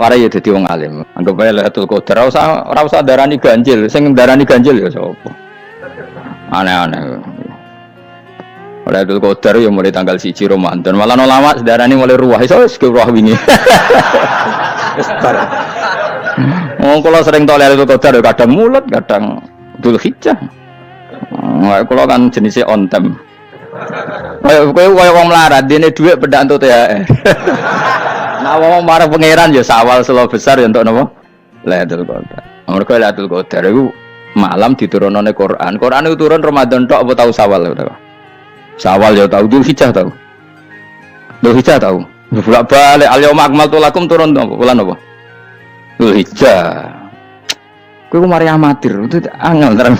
warai ya dadi wong alim. Anggap ae Lailatul Qadar ora usah darani ganjil, sing darani ganjil ya sapa. Aneh-aneh. Lailatul Qadar ya mulai tanggal 1 Ramadan. Malah ulama darani mulai ruwah iso wis ruwah wingi. Wis bar. Wong kula sering tok Lailatul Qadar ya kadang mulut, kadang Dzulhijjah. Kula kan jenisnya on time. Kowe wong melarat dene dhuwit pendak entuk THR. Nah wong marang pangeran ya sawal selo besar ya entuk napa? Lailatul Qadar. Mergo Lailatul Qadar iku malam diturunane Quran. Quran itu turun Ramadan tok apa tau Sawal ya ta? Sawal ya tau, Dzulhijjah tau. Dzulhijjah tau. Bolak-balik al-yauma akmaltu lakum turun apa? Bulan apa? Dzulhijjah. Kowe mari amatir, itu angel terang.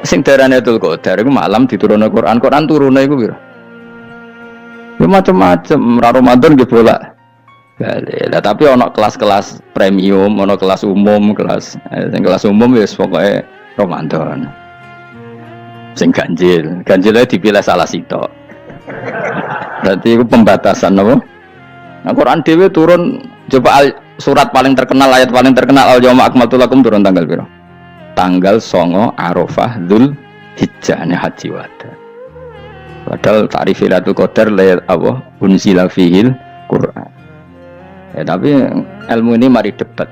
Sing darane Lailatul Qadar iku malam diturunane Quran. Quran turune iku piro? Ya macam-macam, Ramadan nggih bolak. Lah tapi ana kelas-kelas premium, ana kelas umum, sing kelas umum wis pokoke Ramadan. Sing ganjil dipilih salah sitok. Berarti itu pembatasan apa? Nah, Quran dhewe turun coba surat paling terkenal, ayat paling terkenal al-yauma akmaltu lakum turun tanggal piro? Tanggal 9 Arafah Dzulhijjah haji wada. Padahal ta'rif Lailatul Qadar apa unzila fihil Quran. Ya tapi ilmu ini mari debat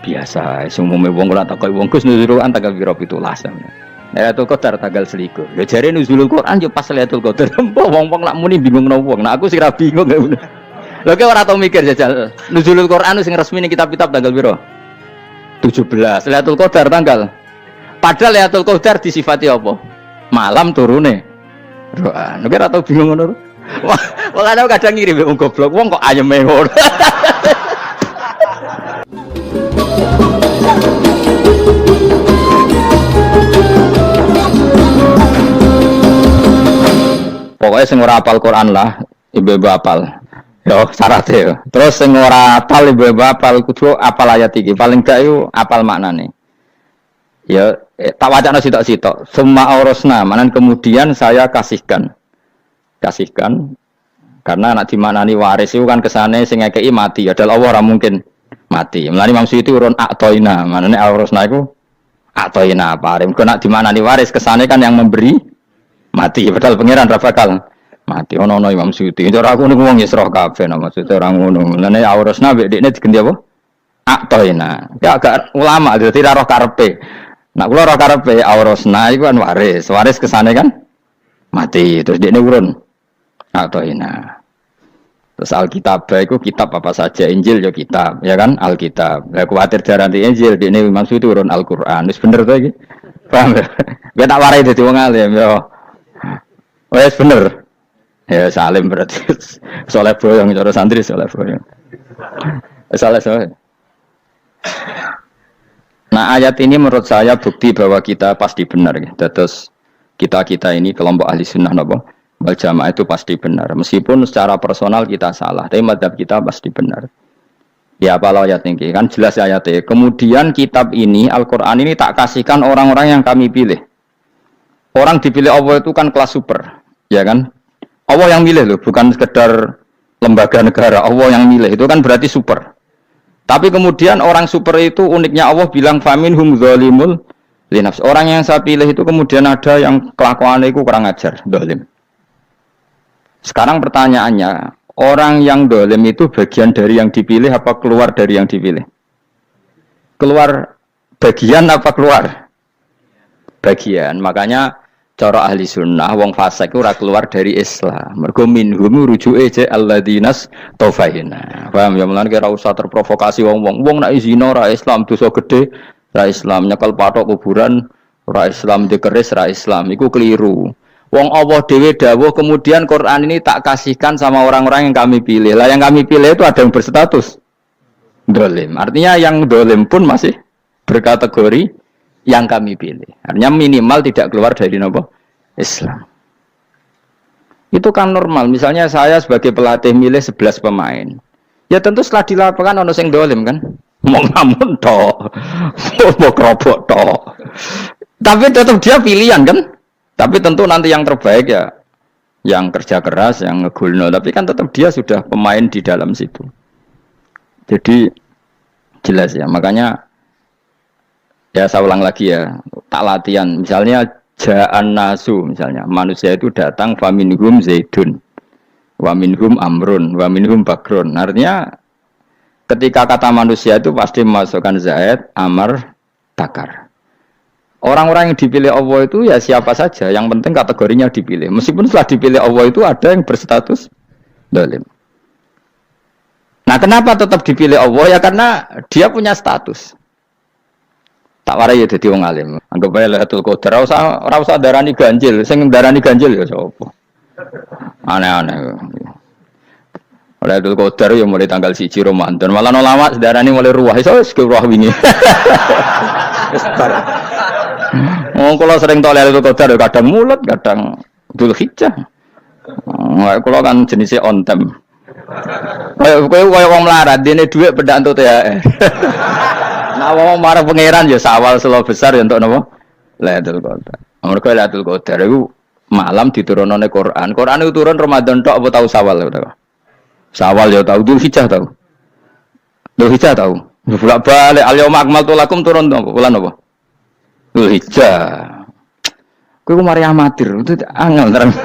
biasa. Umumnya wong kula takoki wong Gus nuzul Quran tanggal piro 17. Lailatul Qadar tanggal 1. Ya jare nuzul Quran yo pas Lailatul Qadar. Wong-wong nak muni bingung nang wong. Nah aku sing ra bingung. Lha kok ora tau mikir jajal. Nuzul Quran sing resmi ning kitab-kitab tanggal piro? 17. Lailatul Qadar tanggal. Padahal Lailatul Qadar disifati apa? Malam turune. Doa, nek ora tau bingung ngono. Wong ana kadang ngirim wong goblok, wong kok ayeme ngono. Pokoknya sing ora hafal Quran lah, ibu-ibu hafal. Yo syaratnya. Terus sing ora hafal ibu-ibu hafal kudu hafal ayat iki. Paling gak yo hafal maknane. Ya tak wacana sitok-sitok. Summa aurasna, manan kemudian saya kasihkan karena anak dimanani waris itu kan kesane sing ngekeki mati. Adalah Allah ora mungkin mati. Mulane maksud itu urun atoina. Manane aurasna iku atoina paring. Kok nak dimanani waris kesane kan yang memberi mati. Padahal pangeran ra bakal mati. Ono Imam Suyuti. Cara aku niku wong yesroh kabeh nah maksud ora ngono. Mulane aurasna mbek dekne diganti apa? Atoina. Ya agak ulama dadi ra roh karepe. Nak kula ora karepe aurasna iku kan waris kesane kan mati terus dekne urun atoina. Terus Alkitab iku kitab apa saja, Injil ya kitab, ya kan Alkitab. Lah kuwatir darani Injil dekne maksud itu urun Al-Qur'an. Wis bener to iki? Paham ya? Gue tak warai dadi wong alim ya. Wis bener. Ya salim berarti. Soleh boyong cara santri soleh boyong. Soleh. Nah ayat ini menurut saya bukti bahwa kita pasti benar ya. Terus kita ini kelompok ahli sunnah wal jamaah itu pasti benar. Meskipun secara personal kita salah, tapi mazhab kita pasti benar. Ya apa ayat ini kan jelas ayatnya. Kemudian kitab ini Al-Quran ini tak kasihkan orang-orang yang kami pilih. Orang dipilih Allah itu kan kelas super, ya kan? Allah yang milih loh, bukan sekedar lembaga negara. Allah yang milih itu kan berarti super. Tapi kemudian orang super itu uniknya Allah bilang faminhum zalimul linafs. Orang yang saya pilih itu kemudian ada yang kelakuannya itu kurang ajar, zalim. Sekarang pertanyaannya, orang yang zalim itu bagian dari yang dipilih apa keluar dari yang dipilih? Keluar bagian apa keluar? Bagian. Makanya cara ahli sunnah wong fasik ora keluar dari Islam. Mergo minhum rujuke je alladinas taufaina. Paham ya mulane ora usah terprovokasi wong-wong. Wong nek zina ora Islam dosa gede, ora Islam nyekel patok kuburan, ora Islam dikeris, ora Islam. Iku keliru. Wong Allah dhewe dawuh kemudian Quran ini tak kasihkan sama orang-orang yang kami pilih. Lah yang kami pilih itu ada yang berstatus dolim. Artinya yang dolim pun masih berkategori yang kami pilih. Artinya minimal tidak keluar dari Islam. Itu kan normal. Misalnya saya sebagai pelatih milih 11 pemain. Ya tentu setelah dilakukan ono sing dolim kan. Mau ngamun tok. Mau kerobok tok. Tapi tetap dia pilihan kan. Tapi tentu nanti yang terbaik ya yang kerja keras, yang ngegulno, tapi kan tetap dia sudah pemain di dalam situ. Jadi jelas ya, makanya ya saya ulang lagi ya, tak latihan. Misalnya ja'an nasu, misalnya manusia itu datang faminhum zaidun, wa minhum amrun, wa minhum bakrun. Artinya ketika kata manusia itu pasti memasukkan zaid, amr, bakar. Orang-orang yang dipilih Allah itu ya siapa saja, yang penting kategorinya dipilih. Meskipun setelah dipilih Allah itu ada yang berstatus zalim. Nah, kenapa tetap dipilih Allah? Ya karena dia punya status. Tak warai ya dadi wong alim. Anggap ae Lailatul Qadar ora usah darani ganjil, sing darani ganjil ya sapa. Aneh-aneh. Lailatul Qadar ya mulai tanggal 1 Ramadan. Malah ulama darani mulai ruwah iso wis ruwah wingi. Kalau sering tolak Lailatul Qadar kadang mulut, kadang Dzulhijjah. Kalau kan jenisnya on time. Kowe wong melarat, dene dhuwit pedak entuk THR. Nah, wong marah pangeran ya sawal selo besar ya untuk napa? Lailatul Qadar. Mergo Lailatul Qadar iku malam diturunane Quran. Quran itu turun Ramadan tok apa tahu Sawal ya tahu. Sawal ya tahu, Dzulhijjah tahu. Dzulhijjah tahu. Bolak-balik al-yauma akmaltu lakum turun apa? Bulan apa? Dzulhijjah. Kowe mari amatir, itu angel terang.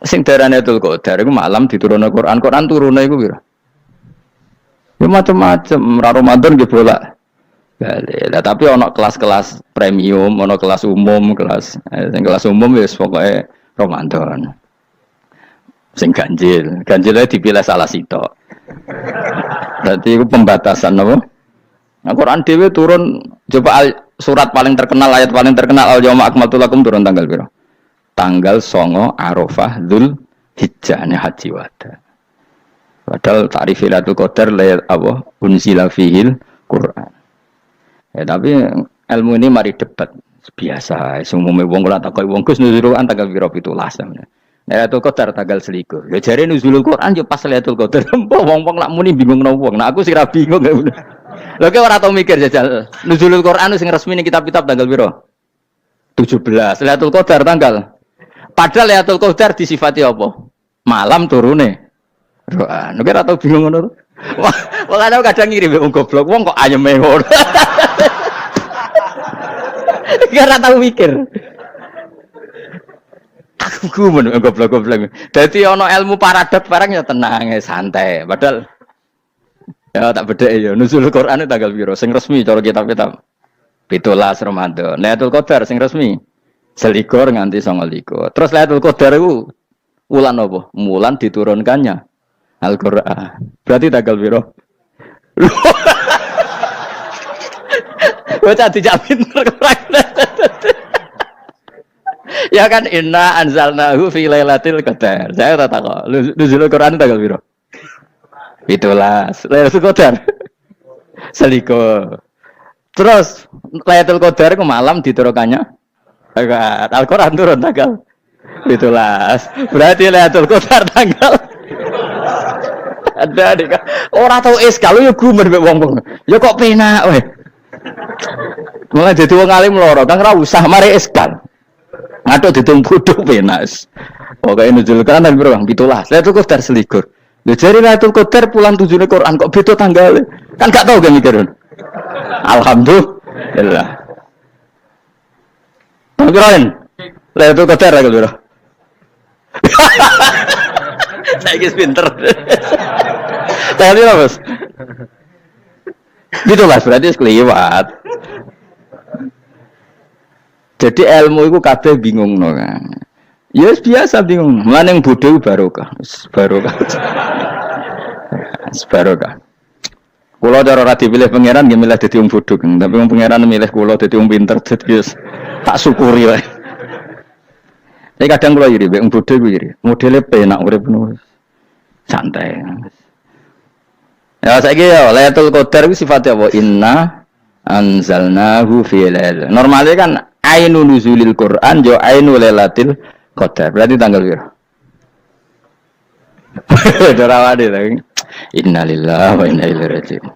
Sing darane Lailatul Qadar iku malam diturunane Quran. Quran turune iku pira? Ya macam-macam, Ramadan nggih bolak. Lah tapi ono kelas-kelas premium, ono kelas umum, kelas umum wis pokoke Ramadan. Sing ganjil dipilih salah sitok. Berarti itu pembatasan apa? Nah, Quran dhewe turun coba surat paling terkenal, ayat paling terkenal al-yauma akmaltu lakum turun tanggal piro? Tanggal 9 Arafah Dzulhijjah haji wada. Padahal ta'rif Lailatul Qadar apa unzila fihil Quran. Ya tapi ilmu ini mari debat biasa. Umume wong kula takoki wong Gus nuzul Quran tanggal piro 17. Lailatul Qadar tanggal 21. Ya jare nuzulul Quran yo pas Lailatul Qadar. Wong-wong lak muni bingung nang wong. Nah aku sing ra bingung. Lha kowe ora tau mikir jajal. Nuzulul Quran sing resmi ning kitab-kitab tanggal piro? 17. Lailatul Qadar tanggal. Padahal Lailatul Qadar disifati apa? Malam turune. Quran. Nek ora tau bingung ngono. Wong kadang ngirim wong goblok, wong kok ayeme ngono. Ora tau mikir. Aku gumun goblok-goblok. Dadi ana ilmu paradok barang ya tenang, santai. Padahal ya tak bedhek ya. Nuzul Quran tanggal piro? Sing resmi cara kitab-kitab 17 Ramadan. Lailatul Qadar sing resmi 21 nganti 29. Terus Lailatul Qadar iku wulan apa? Wulan diturunkannya Al-Qur'an. Berarti tanggal piro? Baca dijak pinter kurang. Ya kan inna anzalnahu fi lailatul qadar. Saya tak tahu. Nuzul Quran tanggal piro? 17. Lailatul Qadar. Seliko. Terus Lailatul Qadar ku malam diturunkannya Al-Qur'an turun tanggal 17. Berarti Lailatul Qadar tanggal ada dik. Ora tau kalau ya gumen mek wong-wong. Ya kok penak weh. Mulai dadi wong alim loro, Kang ora usah mari eskal. Ngatuk ditung bodho penak. Pokoke nuzul kan piro Bang 17. Lailatul Qadar selikur. Lha jare Lailatul Qadar pulang tujune Quran kok beda tanggal. Kan gak tau kan mikir. Alhamdulillah. Panggilan. Lailatul Qadar tanggal piro? Saiki pinter. Tadi lah bos. Gitulah berarti sekeliwat. Jadi ilmu itu kabeh bingung no kan. Ya biasa bingung. Mana yang bodoh barokah. Barokah. Barokah. Kulo cara ora dipilih pangeran nggih milih dadi wong bodoh, tapi wong pangeran milih kulo dadi wong pinter dadi tak syukuri wae. Tapi kadang kulo iri, wong bodoh kuwi iri. Modele penak urip ngono. Santai. Ya saiki ya Lailatul Qadar itu sifatnya apa? Inna anzalnahu fi lailatul. Normalnya kan ainun nuzulil Quran jo ainul lailatul qadar. Berarti tanggal piro? Dorawade lagi. Innalillahi wa inna ilaihi raji'un.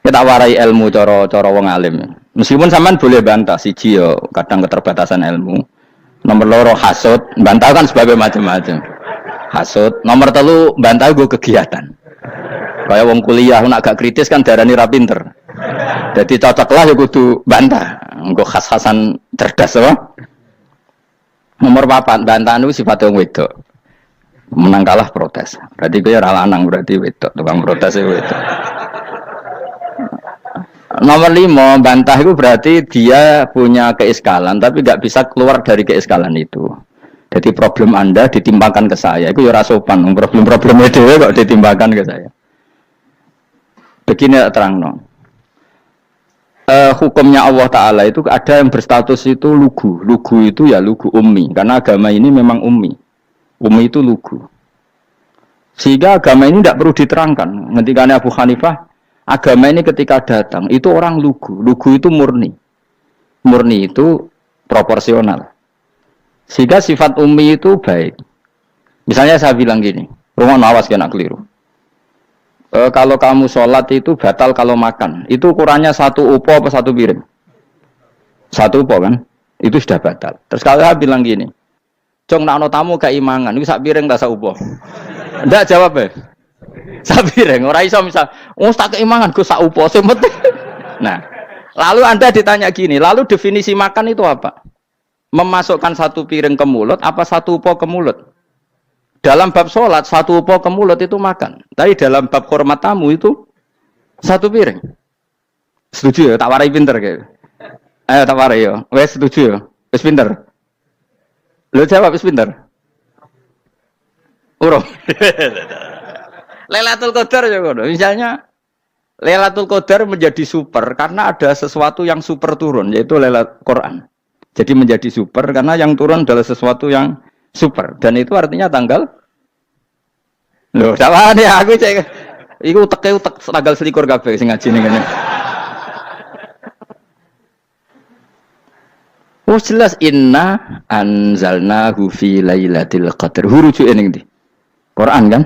Kita warai ilmu cara wong alim. Meskipun sampean boleh bantah siji yo kadang keterbatasan ilmu. Nomor loro hasud, bantah kan sebagai macam-macam. Hasud, nomor telu bantah gue kegiatan. Kayak wong kuliah nak gak kritis kan darani ra pinter. Jadi cocoklah ya kudu bantah. Engko khas-khasan cerdas apa? Nomor 4 bantahan itu sifat wong wedok. Menang kalah protes. Berarti gue ora lanang berarti wedok, tukang protes wedok. Nomor 5 bantah itu berarti dia punya keiskalan tapi gak bisa keluar dari keiskalan itu. Jadi problem Anda ditimbangkan ke saya, itu ya ora sopan. Problem-problemnya dhewe kok ditimbangkan ke saya. Begini terang hukumnya Allah Ta'ala itu ada yang berstatus itu lugu. Lugu itu ya lugu ummi. Karena agama ini memang ummi. Ummi itu lugu. Sehingga agama ini tidak perlu diterangkan. Ketika Abu Hanifah, agama ini ketika datang, itu orang lugu. Lugu itu murni. Murni itu proporsional. Sehingga sifat ummi itu baik. Misalnya saya bilang gini, rumah awas kena keliru. Kalau kamu sholat itu batal kalau makan. Itu ukurannya 1 upo apa 1 piring? 1 upo kan? Itu sudah batal. Terus kalau saya bilang gini, Cong nak tamu keimangan, itu 1 piring tak 1 upo. Enggak jawab ya? 1 piring. Orang iso misal, tak keimangan, gue 1 upo. Nah, lalu Anda ditanya gini, lalu definisi makan itu apa? Memasukkan 1 piring ke mulut, apa 1 upo ke mulut? Dalam bab sholat, 1 upo ke mulut itu makan. Tapi dalam bab hormat tamu itu 1 piring. Setuju ya? Tak warai pinter kayak. Ayo tak warai ya. Wes setuju ya? Wes pinter. Lo jawab wes pinter. Urung. Lailatul Qadar ya kono. Misalnya Lailatul Qadar menjadi super karena ada sesuatu yang super turun, yaitu Lailatul Quran. Jadi menjadi super karena yang turun adalah sesuatu yang super, dan itu artinya tanggal. Loh, sama nih aku cek. Iku utek tanggal 21 kabeh sing ngaji ning ngene. Oh jelas inna anzalnahu fi lailatul qadar. Huruju ning ndi? Quran kan?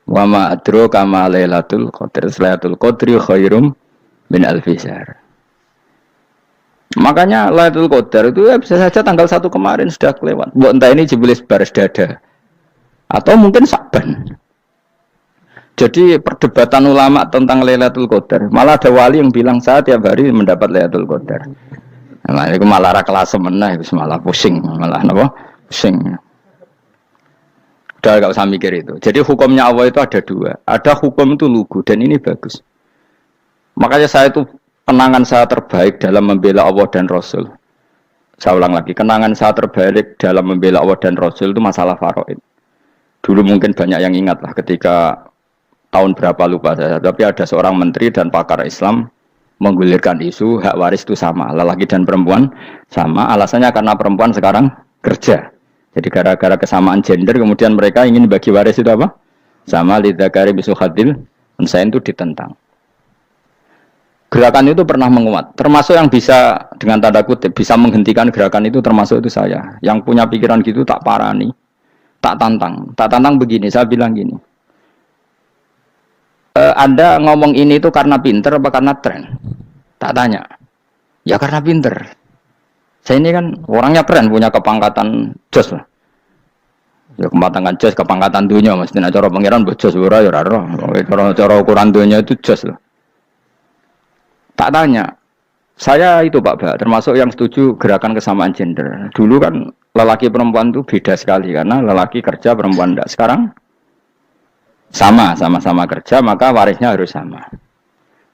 Wa ma adraka ma lailatul qadar. Lailatul qadri khairum min alfi syahr. Makanya Lailatul Qadar itu ya bisa saja tanggal 1 kemarin sudah kelewat. Buat entah ini jebelis baris dada. Atau mungkin Sa'ban. Jadi perdebatan ulama tentang Lailatul Qadar. Malah ada wali yang bilang saya tiap hari mendapat Lailatul Qadar. Nah, itu malah ra kelas meneh, itu malah pusing, malah napa? Pusing. Udah enggak usah mikir itu. Jadi hukumnya Allah itu ada 2. Ada hukum itu lugu dan ini bagus. Makanya saya itu kenangan saya terbaik dalam membela Allah dan Rasul. Saya ulang lagi, kenangan saya terbaik dalam membela Allah dan Rasul itu masalah faraid. Dulu mungkin banyak yang ingat lah ketika tahun berapa lupa saya, tapi ada seorang menteri dan pakar Islam menggulirkan isu hak waris itu sama, lelaki dan perempuan sama, alasannya karena perempuan sekarang kerja. Jadi gara-gara kesamaan gender kemudian mereka ingin bagi waris itu apa? Sama lidzakari bisu hadil, saya itu ditentang. Gerakan itu pernah menguat, termasuk yang bisa dengan tanda kutip bisa menghentikan gerakan itu termasuk itu saya. Yang punya pikiran gitu tak parani, tak tantang begini. Saya bilang gini, Anda ngomong ini itu karena pinter apa karena tren? Tak tanya, ya karena pinter. Saya ini kan orangnya keren, punya kepangkatan jos lah. Ya kepangkatan jos, kepangkatan dunia, mestinya cara pangeran bojos ora ya ora. Cara ukuran dunia itu jos lah. Tak tanya, saya itu Pak termasuk yang setuju gerakan kesamaan gender. Dulu kan lelaki perempuan itu beda sekali karena lelaki kerja perempuan tidak. Sekarang sama-sama kerja maka warisnya harus sama.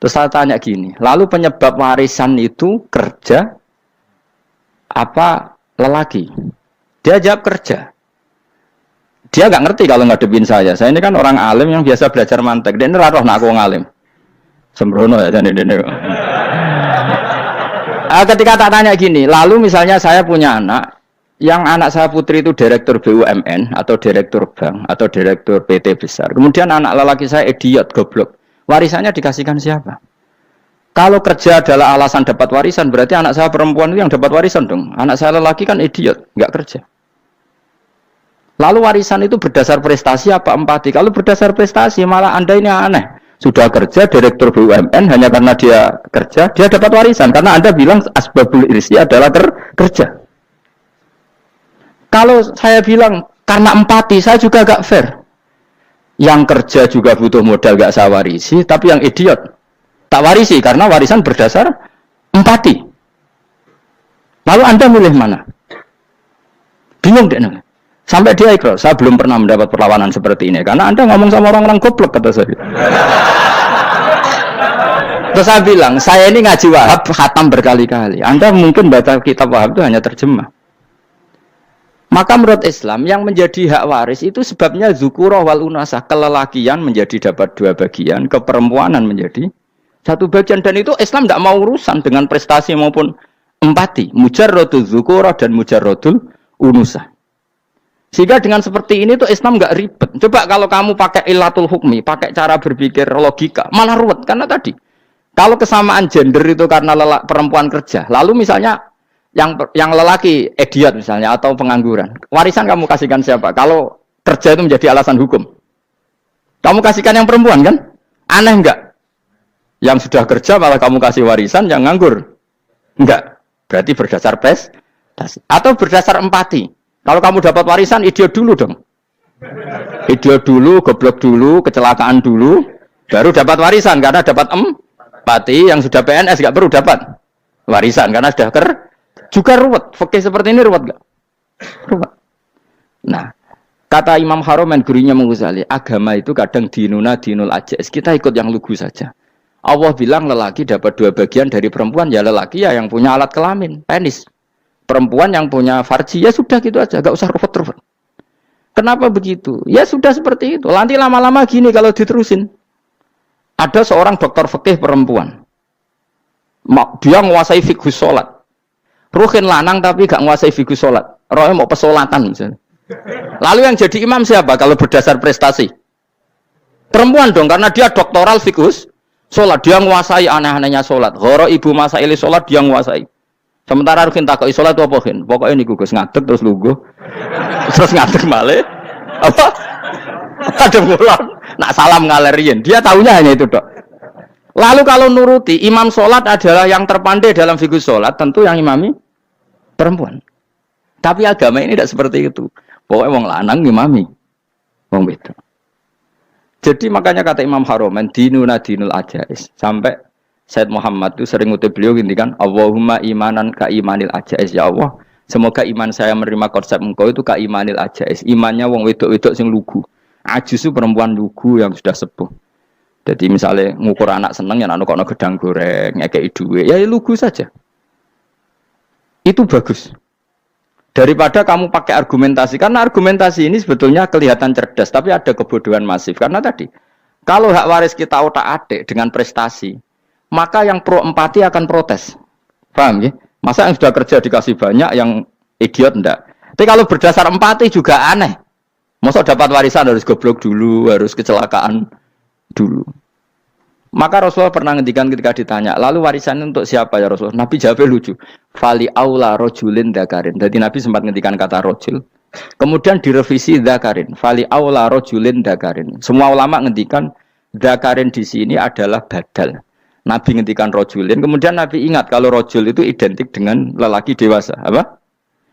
Terus saya tanya gini, lalu penyebab warisan itu kerja apa lelaki? Dia jawab kerja. Dia nggak ngerti kalau ngadepin saya. Saya ini kan orang alim yang biasa belajar mantek. Dia ini roh nak aku ngalim. Sembrono ya jadi dene. Ketika tak tanya gini, lalu misalnya saya punya anak, yang anak saya putri itu direktur BUMN atau direktur bank atau direktur PT besar. Kemudian anak lelaki saya idiot, goblok. Warisannya dikasihkan siapa? Kalau kerja adalah alasan dapat warisan, berarti anak saya perempuan itu yang dapat warisan dong. Anak saya lelaki kan idiot, nggak kerja. Lalu warisan itu berdasar prestasi apa empati? Kalau berdasar prestasi malah Anda ini aneh. sudah kerja direktur BUMN hanya karena dia kerja dia dapat warisan karena Anda bilang asbabul irsi adalah kerja. Kalau saya bilang karena empati saya juga gak fair. Yang kerja juga butuh modal gak saya warisi, tapi yang idiot tak warisi karena warisan berdasar empati. Lalu Anda milih mana? Bingung deh. Sampai dia ikrar, saya belum pernah mendapat perlawanan seperti ini karena Anda ngomong sama orang-orang goblok kata saya. Terus saya bilang, saya ini ngaji Wahab khatam berkali-kali. Anda mungkin baca kitab Wahab itu hanya terjemah. Maka menurut Islam yang menjadi hak waris itu sebabnya zukurah wal unasah, kelelakian menjadi dapat 2 bagian, keperempuanan menjadi 1 bagian, dan itu Islam tidak mau urusan dengan prestasi maupun empati, mujarrodul zukurah dan mujarrodul unusah. Sehingga dengan seperti ini tuh Islam nggak ribet. Coba kalau kamu pakai ilatul hukmi, pakai cara berpikir logika, malah ruwet. Karena tadi, kalau kesamaan gender itu karena perempuan kerja, lalu misalnya yang lelaki idiot misalnya atau pengangguran, warisan kamu kasihkan siapa? Kalau kerja itu menjadi alasan hukum, kamu kasihkan yang perempuan kan? Aneh enggak? Yang sudah kerja malah kamu kasih warisan yang nganggur? Enggak. Berarti berdasar prestasi atau berdasar empati. Kalau kamu dapat warisan, idiot dulu dong. Idiot dulu, goblok dulu, kecelakaan dulu, baru dapat warisan karena dapat empati. Yang sudah PNS nggak perlu dapat warisan karena sudah juga ruwet. Fikih seperti ini ruwet nggak? Ruwet. Nah, kata Imam Haromen gurunya Ghazali, agama itu kadang dinuna dinul ajais. Kita ikut yang lugu saja. Allah bilang lelaki dapat 2 bagian dari perempuan, ya lelaki ya yang punya alat kelamin, penis. Perempuan yang punya farji, ya sudah gitu aja, gak usah ruwet-ruwet. Kenapa begitu? Ya sudah seperti itu. Nanti lama-lama gini kalau diterusin. Ada seorang dokter fikih perempuan. Dia menguasai fikih sholat. Ruhin lanang tapi gak menguasai fikih sholat. Rohnya mau pesolatan misalnya. Lalu yang jadi imam siapa kalau berdasar prestasi? Perempuan dong, karena dia doktoral fikih sholat. Dia menguasai aneh-anehnya sholat. Goro ibu masaili sholat dia menguasai. Sementara Rukin takoi sholat itu apa Rukin? Pokoknya ini gugus ngadeg terus lugu. Terus ngadeg malih. Apa? Ada ngulang. Nak salam ngalerin. Dia tahunya hanya itu dok. Lalu kalau nuruti imam sholat adalah yang terpandai dalam fikih sholat, tentu yang imami perempuan. Tapi agama ini tidak seperti itu. Pokoknya wong lanang imami. Wong beda. Jadi makanya kata Imam Haromen dinuna dinul ajais. Sampai Said Muhammad itu sering ngutip beliau gini kan, Allahumma imanan ka imanil ajais, ya Allah. Semoga iman saya menerima konsep engkau itu ka imanil ajais. Imannya wong wedok-wedok sing lugu. Ajis itu perempuan lugu yang sudah sepuh. Jadi misalnya ngukur anak seneng ya anak kono gedang goreng, ngekei duwe, ya lugu saja. Itu bagus. Daripada kamu pakai argumentasi, karena argumentasi ini sebetulnya kelihatan cerdas, tapi ada kebodohan masif. Karena tadi, kalau hak waris kita otak-atik dengan prestasi, maka yang pro empati akan protes. Paham ya? Masa yang sudah kerja dikasih banyak, yang idiot enggak. Tapi kalau berdasar empati juga aneh. Masa dapat warisan harus goblok dulu, harus kecelakaan dulu. Maka Rasulullah pernah ngendikan ketika ditanya, lalu warisan untuk siapa ya Rasulullah? Nabi jawabnya lucu. Fali aula rojulin dakarin. Jadi Nabi sempat ngendikan kata rojul. Kemudian direvisi dakarin. Fali aula rojulin dakarin. Semua ulama ngendikan dakarin di sini adalah badal. Nabi ngendikan rojulin, kemudian Nabi ingat kalau rojul itu identik dengan lelaki dewasa, apa?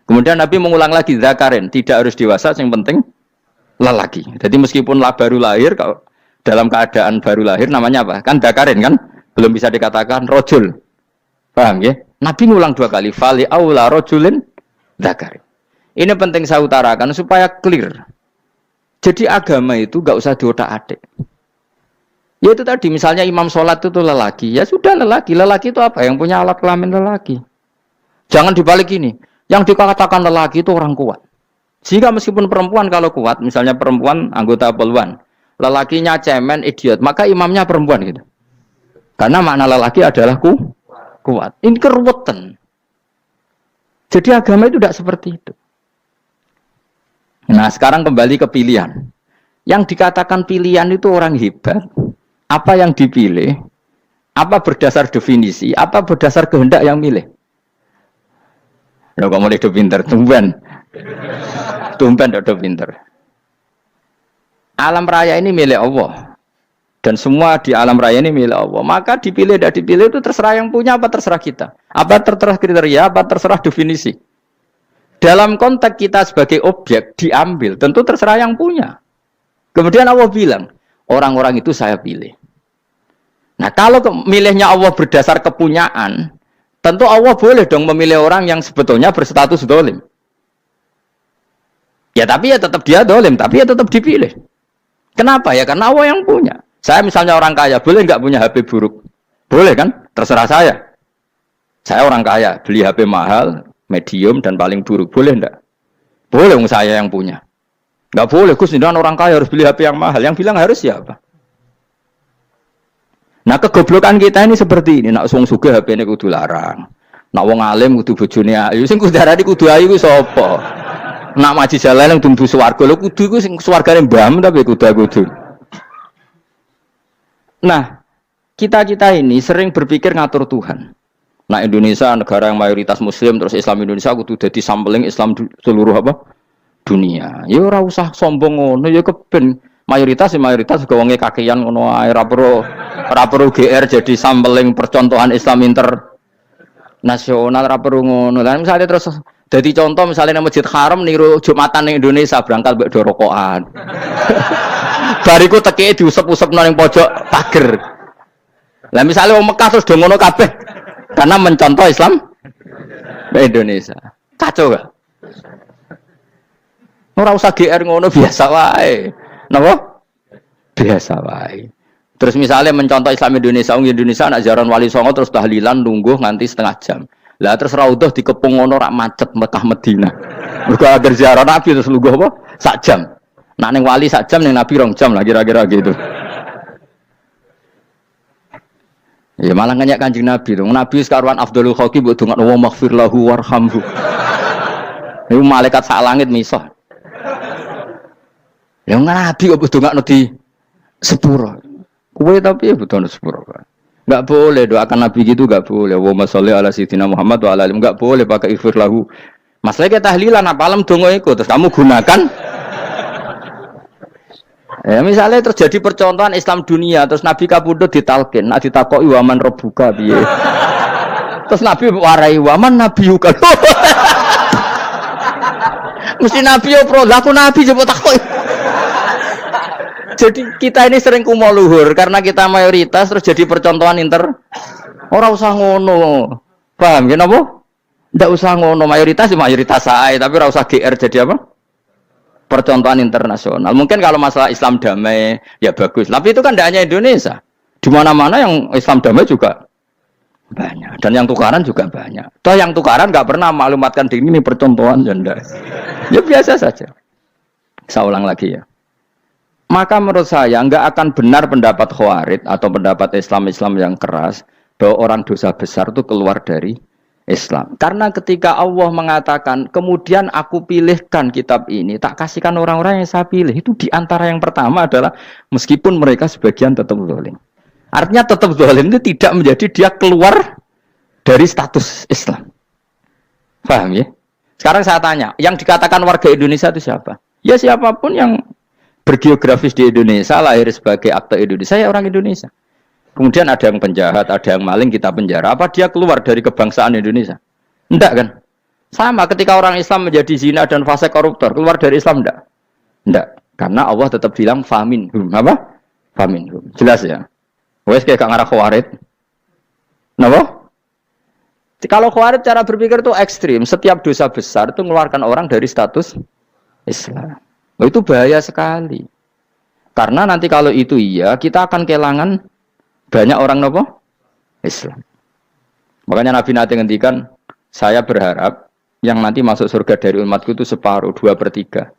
Kemudian Nabi mengulang lagi zakarin, tidak harus dewasa, yang penting lelaki. Jadi meskipun baru lahir, kalau dalam keadaan baru lahir namanya apa? Kan zakarin kan, belum bisa dikatakan rojul. Paham ya? Nabi ngulang 2 kali, fali aula rojulin zakarin. Ini penting saya utarakan supaya clear. Jadi agama itu gak usah diotak-atik. Ya itu tadi, misalnya imam sholat itu lelaki, ya sudah lelaki. Lelaki itu apa? Yang punya alat kelamin lelaki. Jangan dibalik ini. Yang dikatakan lelaki itu orang kuat. Sehingga meskipun perempuan kalau kuat, misalnya perempuan anggota poluan, lelakinya cemen, idiot, maka imamnya perempuan gitu. Karena makna lelaki adalah kuat. Ini keruwetan. Jadi agama itu tidak seperti itu. Nah sekarang kembali ke pilihan. Yang dikatakan pilihan itu orang hebat. Apa yang dipilih, apa berdasar definisi, apa berdasar kehendak yang milih. Ya kok mulai pinter, tumben udah pinter. Alam raya ini milik Allah. Dan semua di alam raya ini milik Allah. Maka dipilih dan dipilih itu terserah yang punya apa terserah kita. Apa terserah kriteria, apa terserah definisi. Dalam konteks kita sebagai objek diambil, tentu terserah yang punya. Kemudian Allah bilang, orang-orang itu saya pilih. Nah kalau milihnya Allah berdasar kepunyaan, tentu Allah boleh dong memilih orang yang sebetulnya berstatus dolim. Ya tapi ya tetap dia dolim, tapi ya tetap dipilih. Kenapa ya? Karena Allah yang punya. Saya misalnya orang kaya, boleh nggak punya HP buruk? Boleh kan? Terserah saya. Saya orang kaya, beli HP mahal, medium, dan paling buruk. Boleh enggak? Boleh, saya yang punya. Nggak boleh, Gus, ini orang kaya harus beli HP yang mahal. Yang bilang harus siapa? Nah, kegoblokan kita ini seperti ini. Nak wong sugih HP ini kudu larang. Nak wong alim kudu bojone ayu. Sing kudu darani kudu ayu ku sapa? Nak maji jalan yang tumbuh swarga. Lho kudu ku sing swargane mbam tapi kudu. Nah, kita ini sering berpikir ngatur Tuhan. Nah, Indonesia negara yang mayoritas Muslim, terus Islam Indonesia kudu dadi sampling Islam seluruh apa? Dunia. Ya ora usah sombong ngono, ya keben mayoritas juga wonge kakean ngono ae, ora perlu GR jadi sampling percontohan Islam internasional, ora perlu ngono. Lah misalnya terus dadi contoh misalnya nang Masjid Haram niru Jumatan ning Indonesia berangkat mbek do rokokan. Bariku teki diusep-usepno ning pojok pager. Lah misalnya wong Mekah terus do ngono kabeh karena mencontoh Islam Indonesia. Kacau gak? Ora usah GR ngono biasa wae. Napa? Biasa wae. Terus misalnya mencontoh Islam Indonesia, Indonesia anak jaran Wali Songo terus tahlilan nunggu nganti setengah jam. Lah terus raudhah dikepung ngono rak macet Mekah Madinah. Mergo agar ziarah Nabi terus lungguh apa? Sak jam. Nak ning wali sak jam ning Nabi 2 jam lah kira-kira gitu. Ya malah nganyak Kanjeng Nabi to. Nabi sekaruan Afdhalul Khalqi mbok dongakno wa maghfir lahu warhamhu. Iku malaikat sak langit misah. Ya Nabi kok dongakno di sepuro. Kowe tapi ya butuh sepuro. Enggak boleh doakan Nabi gitu, enggak boleh. Wa sholli ala sayyidina Muhammad wa ala alihi, enggak boleh pakai ighfir lahu. Masalah kita tahlilan apalem donga iku terus kamu gunakan. Ya misalnya terjadi percontohan Islam dunia terus Nabi kapundhut ditalkin, nek ditakoki waman rabbuka piye. Terus Nabi warai waman nabiyuka. Mesti Nabi yo pro, lah aku Nabi coba takoki. Jadi kita ini sering kumo luhur karena kita mayoritas terus jadi percontohan Ora usah ngono. Paham ya napa? Ndak usah ngono, mayoritas sae, tapi ora usah GR jadi apa? Percontohan internasional. Mungkin kalau masalah Islam damai ya bagus. Tapi itu kan tidak hanya Indonesia. Di mana-mana yang Islam damai juga banyak. Dan yang tukaran juga banyak. Toh yang tukaran nggak pernah maklumatkan diri ini percontohan janda. Ya biasa saja. Saya ulang lagi ya. Maka menurut saya nggak akan benar pendapat Khawarij atau pendapat Islam yang keras bahwa orang dosa besar itu keluar dari Islam. Karena ketika Allah mengatakan, kemudian aku pilihkan kitab ini, tak kasihkan orang-orang yang saya pilih. Itu diantara yang pertama adalah, meskipun mereka sebagian tetap zalim. Artinya tetap zalim itu tidak menjadi dia keluar dari status Islam. Paham ya? Sekarang saya tanya, yang dikatakan warga Indonesia itu siapa? Ya siapapun yang bergeografis di Indonesia, lahir sebagai akte Indonesia, saya orang Indonesia. Kemudian ada yang penjahat, ada yang maling, kita penjara. Apa dia keluar dari kebangsaan Indonesia? Enggak kan? Sama ketika orang Islam menjadi zina dan fase koruptor, keluar dari Islam enggak? Enggak. Karena Allah tetap bilang faminhum. Apa? Faminhum. Jelas ya? Wes kayak gak ngarah Khawarij. Kenapa? Kalau Khawarij cara berpikir itu ekstrim. Setiap dosa besar itu mengeluarkan orang dari status Islam. Oh, itu bahaya sekali. Karena nanti kalau itu iya, kita akan kehilangan banyak orang nopo Islam. Makanya Nabi nanti ngendikan, saya berharap yang nanti masuk surga dari umatku itu separuh, 2/3.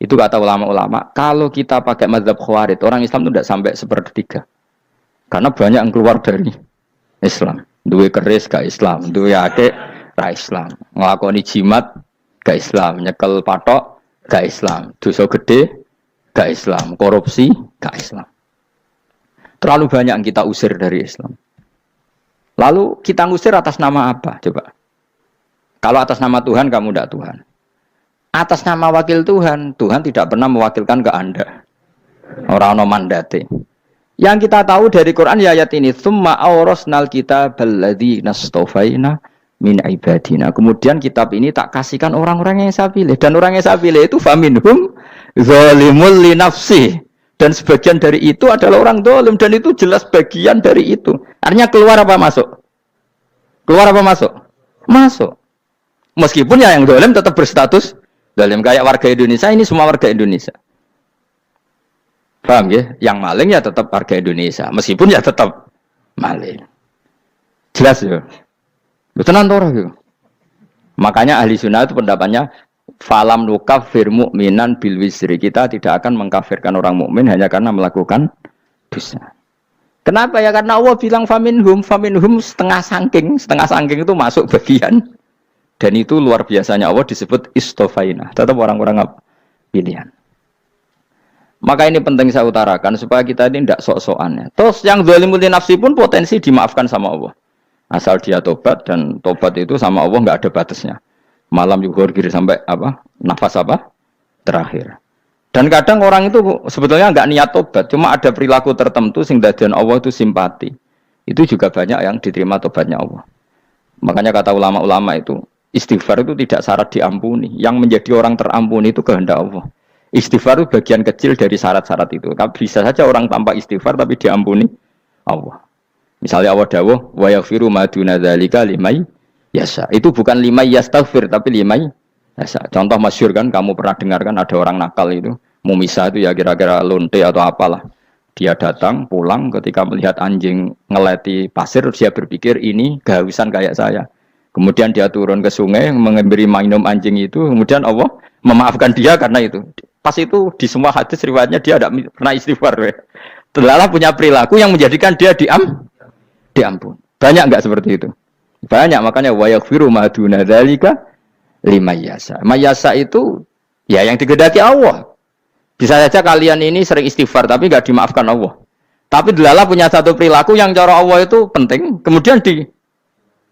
Itu kata ulama-ulama. Kalau kita pakai mazhab Khawarij, orang Islam itu tidak sampai 1/3. Karena banyak yang keluar dari Islam. Duwe keris gak Islam, duwe akeh ra Islam. Nglakoni jimat gak Islam, nyekel patok gak Islam, dosa gede gak Islam, korupsi gak Islam. Terlalu banyak yang kita usir dari Islam. Lalu kita ngusir atas nama apa? Coba. Kalau atas nama Tuhan, kamu tidak Tuhan. Atas nama wakil Tuhan, Tuhan tidak pernah mewakilkan ke Anda. Orang-orang mandate. Yang kita tahu dari Quran ya ayat ini, tsumma awrasnal kitabal ladzina istofaina min ibadina. Kemudian kitab ini tak kasihkan orang-orang yang saya pilih, dan orang yang saya pilih itu faminhum zalimul li nafsi. Dan sebagian dari itu adalah orang zalim, dan itu jelas bagian dari itu. Artinya keluar apa masuk? Keluar apa masuk? Masuk. Meskipun ya yang zalim tetap berstatus zalim, kayak warga Indonesia, ini semua warga Indonesia. Paham ya? Yang maling ya tetap warga Indonesia, meskipun ya tetap maling. Jelas ya? Betul ya? Makanya ahli sunnah itu pendapatnya falam nukafir mu'minan bil wisri. Kita tidak akan mengkafirkan orang mukmin hanya karena melakukan dosa. Kenapa ya? Karena Allah bilang faminhum setengah sangking itu masuk bagian. Dan itu luar biasanya Allah disebut istofaina. Tetap orang-orang pilihan. Maka ini penting saya utarakan supaya kita ini tidak sok-sokan. Terus yang zalimul li nafsi pun potensi dimaafkan sama Allah. Asal dia tobat, dan tobat itu sama Allah nggak ada batasnya. Malam yuhur kiri sampai apa? Nafas apa? Terakhir. Dan kadang orang itu sebetulnya nggak niat tobat, cuma ada perilaku tertentu sehingga dadian Allah itu simpati. Itu juga banyak yang diterima tobatnya Allah. Makanya kata ulama-ulama itu, istighfar itu tidak syarat diampuni. Yang menjadi orang terampuni itu kehendak Allah. Istighfar itu bagian kecil dari syarat-syarat itu. Bisa saja orang tanpa istighfar tapi diampuni Allah. Misalnya Allah dawuh, wa yaghfiru ma duna dzalika liman yasha. Itu bukan liman yastaghfir tapi liman yasha. Contoh masyhur kan, kamu pernah dengar kan, ada orang nakal itu, mumisah itu ya kira-kira lonte atau apalah. Dia datang pulang ketika melihat anjing ngeleti pasir, dia berpikir ini kehausan kayak saya. Kemudian dia turun ke sungai memberi minum anjing itu, kemudian Allah memaafkan dia karena itu. Pas itu di semua hadis riwayatnya dia tidak pernah istighfar. Telah punya perilaku yang menjadikan dia diampun. Banyak enggak seperti itu? Banyak, makanya wa yaghfiru ma duna dzalika liman yasha. Mayasa itu ya yang digedaki Allah. Bisa saja kalian ini sering istighfar tapi enggak dimaafkan Allah. Tapi delala punya satu perilaku yang cara Allah itu penting, kemudian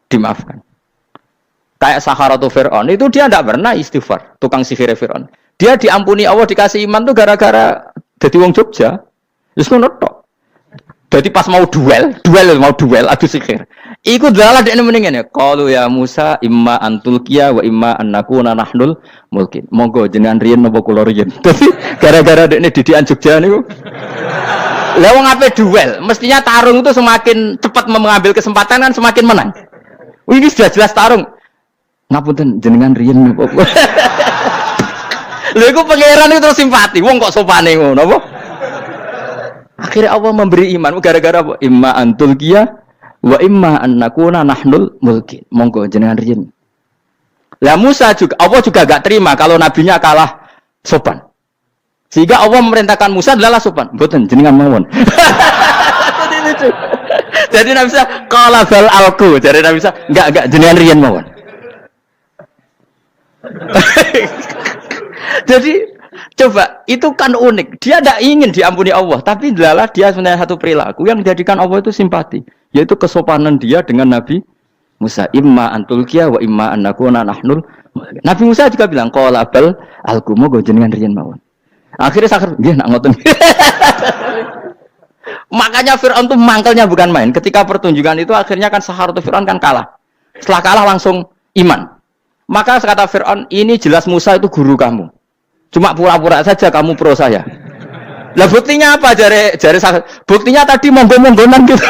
dimaafkan. Kayak Saharatu Fir'aun itu dia tidak pernah istighfar, tukang sihir Fir'aun. Dia diampuni Allah, dikasih iman tuh gara-gara jadi wong Jogja. Terus ngono tok. Jadi pas mau duel adu sihir. Iku dalah dekne mending ngene. Qalu ya Musa imma antulqiya wa imma annakuna nahnul mulkin. Monggo jenengan riyen napa kula riyen. Dadi gara-gara dekne didikan Jogja niku. Lah wong ape duel, mestinya tarung itu semakin cepat mengambil kesempatan kan semakin menang. Ini sudah jelas tarung. Ngapunten jenengan riyen napa. Lha iku pangeran itu terus simpati. Wong kok sopane ngono apa? Akhirnya Allah memberi iman gara-gara apa? Imma antul qiyah wa imma annakuna nahnul mulkin. Monggo jenengan riyen. Lah Musa juga Allah juga enggak terima kalau nabinya kalah sopan. Sehingga Allah memerintahkan Musa adalah sopan. Mboten jenengan mawon. Jadi Nabi Musa qala bal alqu. Jadi Nabi Musa enggak jenengan riyen mawon. Jadi coba itu kan unik. Dia tidak ingin diampuni Allah, tapi adalah dia sebenarnya satu perilaku yang menjadikan Allah itu simpati, yaitu kesopanan dia dengan Nabi Musa. Imma antulqiya wa imma annakuna nahnul. Nabi Musa juga bilang qala bal alqumu go jenengan riyen mawon. Akhirnya sakar nggih nak ngoten. Makanya Firaun tuh mangkelnya bukan main. Ketika pertunjukan itu akhirnya kan Saharatu Firaun kan kalah. Setelah kalah langsung iman. Maka kata Firaun, ini jelas Musa itu guru kamu. Cuma pura-pura saja kamu pro saya. Lah buktinya apa? Jare buktinya tadi monggo-monggonan gitu.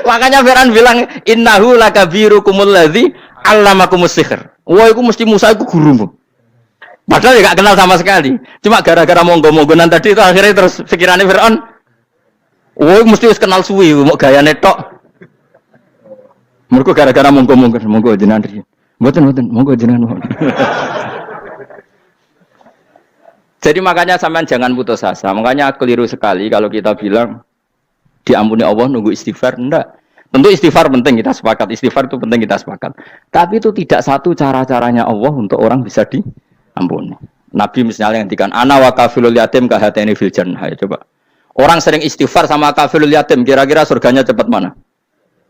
Makanya Firaun bilang innahu lakabirukumul ladzi 'allamakumus sihr. Wah, itu mesti Musa itu gurumu. Padahal enggak kenal sama sekali. Cuma gara-gara monggo-monggonan tadi itu akhirnya terus pikirannya Firaun, wah, mesti wis kenal suwi, mau gayane tok. Mergo gara-gara monggo jenengan riyen. Mboten monggo jenengan. Jadi makanya sampean jangan putus asa. Makanya keliru sekali kalau kita bilang diampuni Allah nunggu istighfar. Enggak. Tentu istighfar penting, kita sepakat. Istighfar itu penting, kita sepakat. Tapi itu tidak satu cara-caranya Allah untuk orang bisa diampuni. Nabi misalnya ngendikan ana wa kafilul yatim kahateni fil jannah. Coba. Orang sering istighfar sama kafilul yatim, kira-kira surganya cepat mana?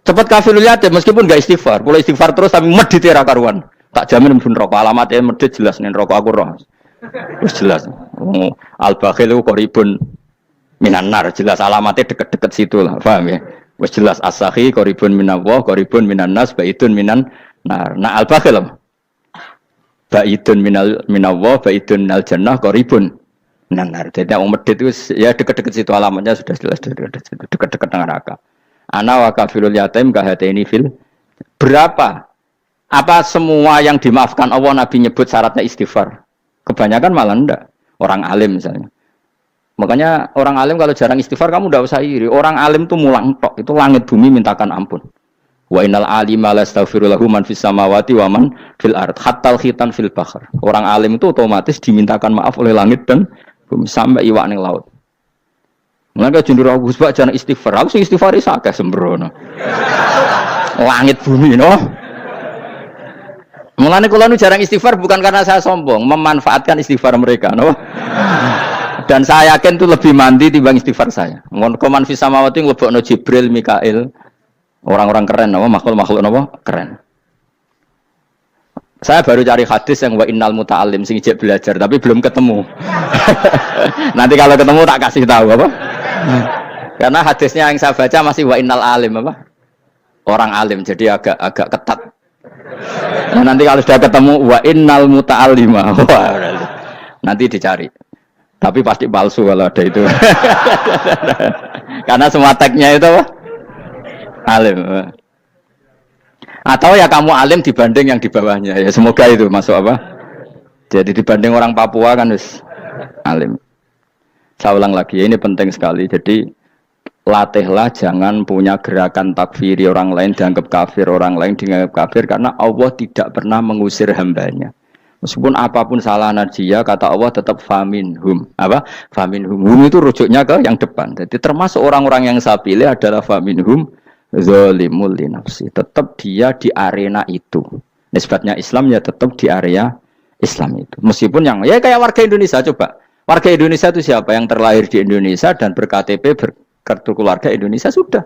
Cepat kafilul yatim meskipun enggak istighfar. Kalau istighfar terus tapi medhit ra karuan. Tak jamin mlebu neraka. Alamatnya medhit jelas ning neraka aku roh. Wis jelas. Al-bakhil itu koribun minan nar, jelas alamatnya deket-deket situ lah, paham ya? Wes jelas as-sakhi qaribun minallah, qaribun minan nas, baitun minan nar. Nah al-bakhil baitun minallah, baitun minal jannah, qaribun minan nar. Jadi wong medhit itu ya deket-deket situ alamatnya sudah jelas deket-deket neraka. Ana wa kafirul yatim kahataini fil berapa? Apa semua yang dimaafkan Allah Nabi nyebut syaratnya istighfar? Kebanyakan malah enggak. Orang alim misalnya. Makanya orang alim kalau jarang istighfar kamu enggak usah iri. Orang alim tuh mulang tok, itu langit bumi mintakan ampun. Wa innal alima lastaghfiru lahu man fis samawati wa man fil ard hatta khitan fil bahr. Orang alim itu otomatis dimintakan maaf oleh langit dan bumi sampai iwak ning laut. Mengapa jundur Agus Pak jarang istighfar? Aku sing istighfar isa akeh sembrono. Langit bumi no. Mulane kula nu jarang istighfar bukan karena saya sombong, memanfaatkan istighfar mereka, no. Dan saya yakin itu lebih mandi timbang istighfar saya. Ngon koman fis samawati nglebokno Jibril, Mikail. Orang-orang keren, no, makhluk-makhluk no, keren. Saya baru cari hadis yang wa innal muta'allim sing ijek belajar tapi belum ketemu. Nanti kalau ketemu tak kasih tahu apa? Karena hadisnya yang saya baca masih wa innal alim apa? Orang alim jadi agak ketat. Nah, nanti kalau sudah ketemu wa innal muta'allima. Nanti dicari. Tapi pasti palsu kalau ada itu. Karena semua tagnya itu apa? Alim. Atau ya kamu alim dibanding yang di bawahnya. Ya semoga itu masuk apa? Jadi dibanding orang Papua kan harus alim. Saya ulang lagi, ini penting sekali. Jadi latihlah jangan punya gerakan takfiri orang lain dianggap kafir, orang lain dianggap kafir karena Allah tidak pernah mengusir hambanya. Meskipun apapun salah dia, kata Allah tetap faminhum. Apa? Faminhum. Hum itu rujuknya ke yang depan. Jadi termasuk orang-orang yang saya pilih adalah faminhum zalimul li nafsi. Tetap dia di arena itu. Nisbatnya Islam ya tetap di area Islam itu. Meskipun yang ya kayak warga Indonesia coba. Warga Indonesia itu siapa yang terlahir di Indonesia dan ber-KTP kartu keluarga Indonesia sudah.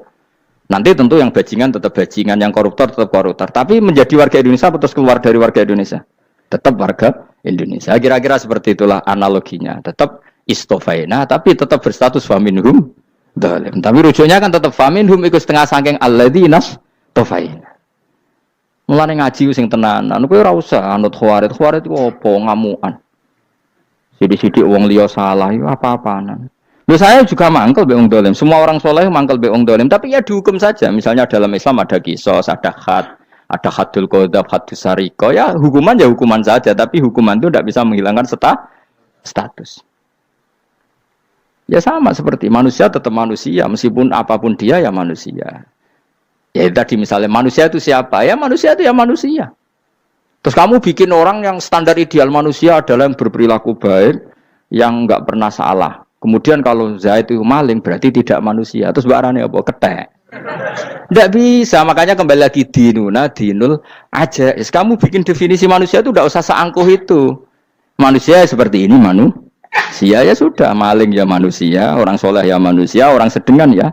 Nanti tentu yang bajingan tetap bajingan, yang koruptor tetap koruptor. Tapi menjadi warga Indonesia terus keluar dari warga Indonesia. Tetap warga Indonesia. Kira-kira seperti itulah analoginya. Tetap istofaina, tapi tetap berstatus faminhum dalim. Tapi rujuknya kan tetap faminhum ikut setengah saking alladinas tofaina. Mulane ngaji sing tenanan. Kowe ora usah anut khawarit. Khawarit itu apa ngamukan. Sidik-sidik wong liya salah itu apa-apaan. Loh saya juga mangkel be wong dolim. Semua orang soleh mangkel be wong dolim. Tapi ya dihukum saja. Misalnya dalam Islam ada qisas, ada had, ada hadul qadzaf, hadus sariko. Ya hukuman ya hukuman saja. Tapi hukuman itu tidak bisa menghilangkan status. Ya sama seperti manusia tetap manusia. Meskipun apapun dia ya manusia. Ya tadi misalnya manusia itu siapa? Ya manusia itu ya manusia. Terus kamu bikin orang yang standar ideal manusia adalah yang berperilaku baik, yang enggak pernah salah. Kemudian kalau Zaid itu maling berarti tidak manusia. Terus barangnya apa? Ketek. Tidak bisa. Makanya kembali lagi dinul aja. Kamu bikin definisi manusia itu tidak usah seangkuh itu. Manusia seperti ini manusia ya sudah. Maling ya manusia, orang soleh ya manusia, orang sedengan ya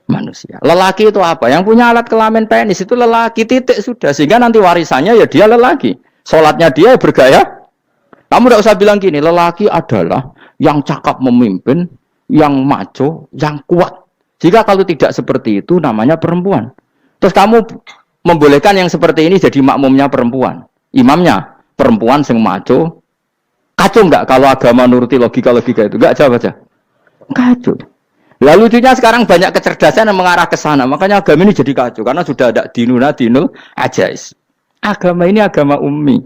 manusia. Lelaki itu apa? Yang punya alat kelamin penis itu lelaki, titik sudah. Sehingga nanti warisannya ya dia lelaki. Sholatnya dia bergaya. Kamu tidak usah bilang gini, lelaki adalah yang cakap memimpin, yang maco, yang kuat. Jika kalau tidak seperti itu namanya perempuan. Terus kamu membolehkan yang seperti ini jadi makmumnya perempuan. Imamnya perempuan sing maco. Kacau enggak kalau agama nuruti logika-logika itu? Enggak, jawab aja. Kacau. Lalu lucunya sekarang banyak kecerdasan yang mengarah ke sana. Makanya agama ini jadi kacau. Karena sudah ada dinul ajais. Agama ini agama ummi.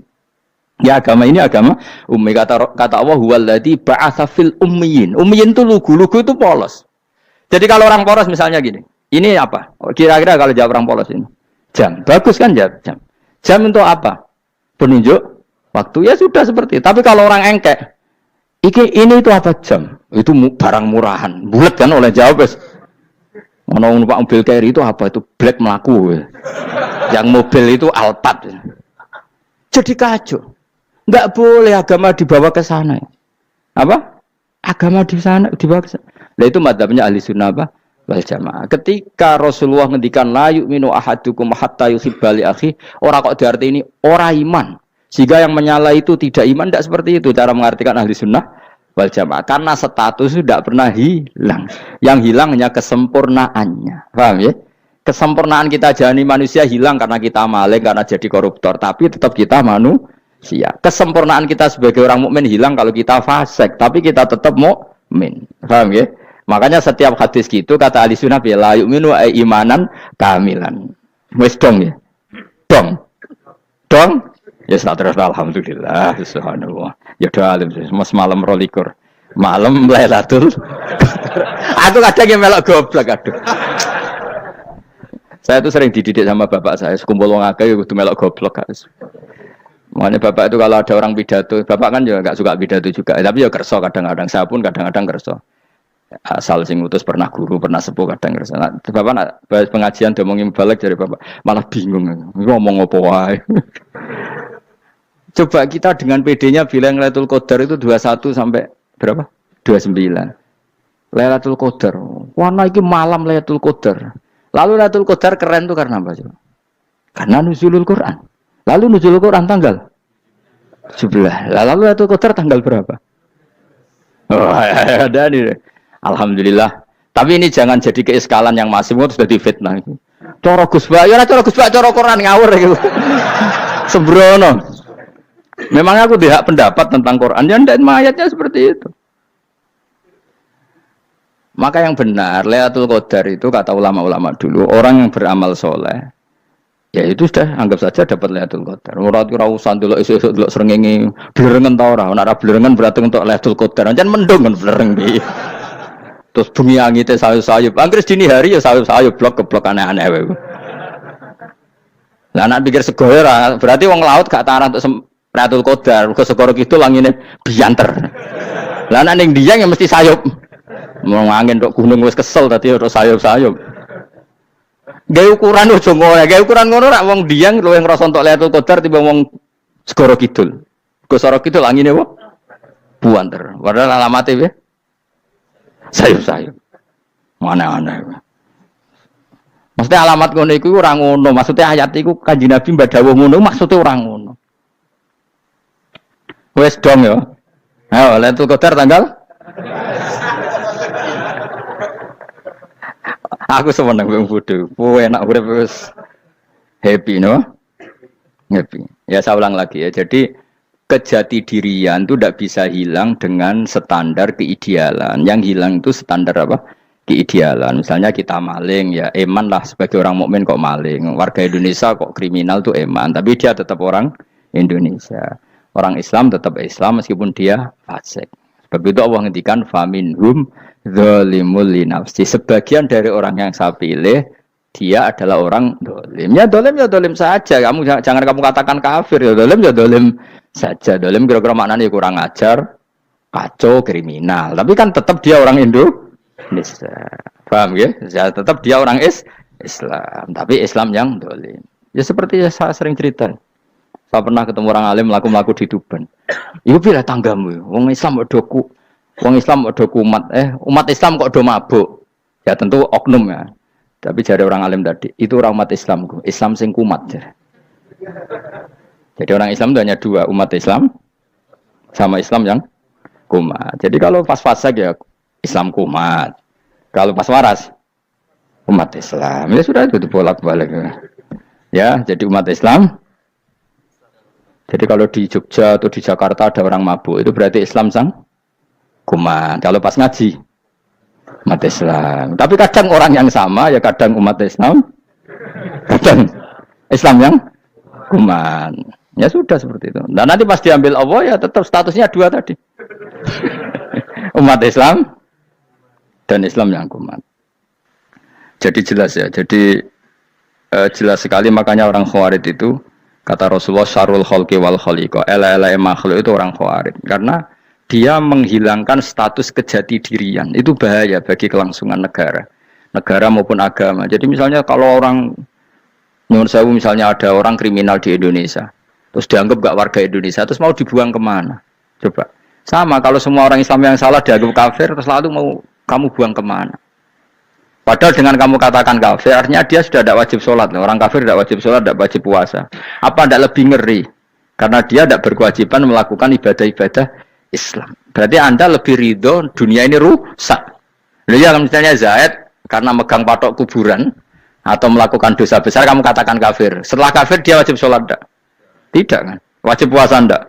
Ya agama ini agama ummi. Kata Allah, huwaladzi ba'atsa fil ummiyin. Ummiyin itu lugu itu polos. Jadi kalau orang polos misalnya gini. Ini apa? Kira-kira kalau jawab orang polos ini. Jam. Bagus kan jawab jam. Jam untuk apa? Penunjuk waktu. Ya sudah seperti itu. Tapi kalau orang engkek. Ini itu apa jam? Itu barang murahan. Bulat kan oleh jawab. Mau numpak mobil carry itu apa? Itu black melaku. Yang mobil itu Alphard. Jadi kacau. Enggak boleh agama dibawa ke sana. Apa? Agama di sana dibawa ke sana. Nah itu madzhabnya ahli sunnah apa? Wal jamaah. Ketika Rasulullah ngendikan la yu'minu ahadukum hatta yuhibba li akhi, ora kok diarti ini ora iman. Sehingga yang menyala itu tidak iman, tidak seperti itu cara mengartikan ahli sunnah wal jamaah. Karena status itu tidak pernah hilang. Yang hilang hanya kesempurnaannya. Paham ya? Kesempurnaan kita jadi manusia hilang karena kita maling, karena jadi koruptor. Tapi tetap kita manusia. Kesempurnaan kita sebagai orang mukmin hilang kalau kita fasik. Tapi kita tetap mukmin. Paham ya? Makanya setiap hadis gitu kata ahli sunnah la yu'minu imanan kamilan. Wis dong ya. Dong. Dong. Ya terus alhamdulillah subhanallah. Ya doa alim mas malam rolikur. Malam Lailatul. Aku kadang yang melok goblok aduh. Saya tuh sering dididik sama bapak saya, sekumpul wong akeh kudu melok goblok guys. Makanya bapak itu kalau ada orang pidato, bapak kan juga enggak suka pidato juga, tapi ya kerso kadang-kadang, saya pun kadang-kadang kerso. Asal sing utus pernah guru, pernah sepuh kadang kerso. Nah, bapak nak pengajian ngomongin balik dari bapak, malah bingung, ngomong apa wae. Coba kita dengan PD-nya bilang Lailatul Qadar itu 21 sampai berapa? 29. Lailatul Qadar. Warna iki malam Lailatul Qadar. Lalu Lailatul Qadar keren tuh karena apa coba? Karena nuzulul Quran. Lalu nuzulul Quran tanggal 17. Lalu Lailatul Qadar tanggal berapa? Oh, ada nih. Alhamdulillah. Tapi ini jangan jadi keiskalan yang masih sudah difitnah. Cara Gus Bak, ya cara Gus Bak, cara Quran ngawur gitu. Sembrono. Memang aku tidak pendapat tentang Quran, dan ayatnya seperti itu. Maka yang benar, Lailatul Qadar itu kata ulama-ulama dulu, orang yang beramal soleh, ya itu sudah anggap saja dapat Lailatul Qadar. Ora usah ndelok esuk-esuk ndelok srengenge blerengen ta ora, nek ora blerengen berarti untuk Lailatul Qadar. Jan mendung kan blereng piye. Terus bengi angite sayup-sayup. Anggere dini hari ya sayup-sayup blok-blok aneh-aneh wae. Lah nek pikir sego ora, berarti wong laut gak tarah untuk Lailatul Qadar, ke segoro kidul langine bianter. Lah nek ning Dieng ya mesti sayup. Mau angin dok gunung wis kesel tadi terus sayup-sayup. Gawe ukuran ojo ngono, gawe ukuran ngono rak wong Dieng luwih ngrasa entuk Lailatul Qadar timbang wong Segoro Kidul. Segoro Kidul angine apa? Buanter. Padahal alamate piye? Sayup-sayup. Mana-mana. Maksudnya alamat ngono iku ora ngono, maksudnya ayat iku Kanjeng Nabi mbak dawuh ngono, maksudnya ora ngono. Wes dong ya. Ayo Lailatul Qadar tanggal aku seneng wong bodho. Kowe enak urip wis happy no? Happy. Ya saya ulang lagi ya. Jadi kejati dirian itu tidak bisa hilang dengan standar keidealan. Yang hilang itu standar apa? Keidealan. Misalnya kita maling ya eman lah sebagai orang mukmin kok maling. Warga Indonesia kok kriminal tuh eman, tapi dia tetap orang Indonesia. Orang Islam tetap Islam meskipun dia fasik. Sebab itu Allah ngendikan faminhum zalimul linafsi. Sebagian dari orang yang saya pilih dia adalah orang dolim. Ya dolim saja. Kamu jangan kamu katakan kafir ya dolim saja. Dolim kira-kira maknanya kurang ajar, kacau, kriminal. Tapi kan tetap dia orang Indonesia. Paham ya? Ya tetap dia orang Islam. Tapi Islam yang dolim. Ya seperti saya sering cerita. Saya pernah ketemu orang alim melaku di Tuban. Iku pilih tanggamu. Wong Islam kok do kumat. Umat Islam kok do mabuk. Ya tentu oknum ya. Tapi jari orang alim tadi, itu orang umat Islamku. Islam sing kumat. Jadi orang Islam itu hanya dua, umat Islam sama Islam yang kumat. Jadi kalau pas fase ya Islam kumat. Kalau pas waras umat Islam. Ya sudah itu bolak-balik. Ya, jadi umat Islam. Jadi kalau di Jogja atau di Jakarta ada orang mabuk, itu berarti Islam sang kumat. Kalau pas ngaji, umat Islam. Tapi kadang orang yang sama, ya kadang umat Islam, kadang Islam yang kumat. Ya sudah seperti itu. Dan nanti pas diambil Allah, ya tetap statusnya dua tadi. Umat Islam dan Islam yang kumat. Jadi jelas ya. Jadi jelas sekali makanya orang Khawarij itu kata Rasulullah syarul khalqi wal khaliqa. Ela-ela makhluk itu orang Khawarij. Karena dia menghilangkan status kejati dirian. Itu bahaya bagi kelangsungan negara. Negara maupun agama. Jadi misalnya kalau orang menurut saya misalnya ada orang kriminal di Indonesia. Terus dianggap gak warga Indonesia. Terus mau dibuang kemana? Coba. Sama kalau semua orang Islam yang salah dianggap kafir. Terus lalu mau kamu buang kemana? Padahal dengan kamu katakan kafir, artinya dia sudah tidak wajib sholat. Orang kafir tidak wajib sholat, tidak wajib puasa. Apa tidak lebih ngeri? Karena dia tidak berkewajiban melakukan ibadah-ibadah Islam. Berarti Anda lebih ridho dunia ini rusak. Ya misalnya Zaid karena megang patok kuburan atau melakukan dosa besar kamu katakan kafir. Setelah kafir dia wajib sholat enggak? Tidak kan? Wajib puasa enggak?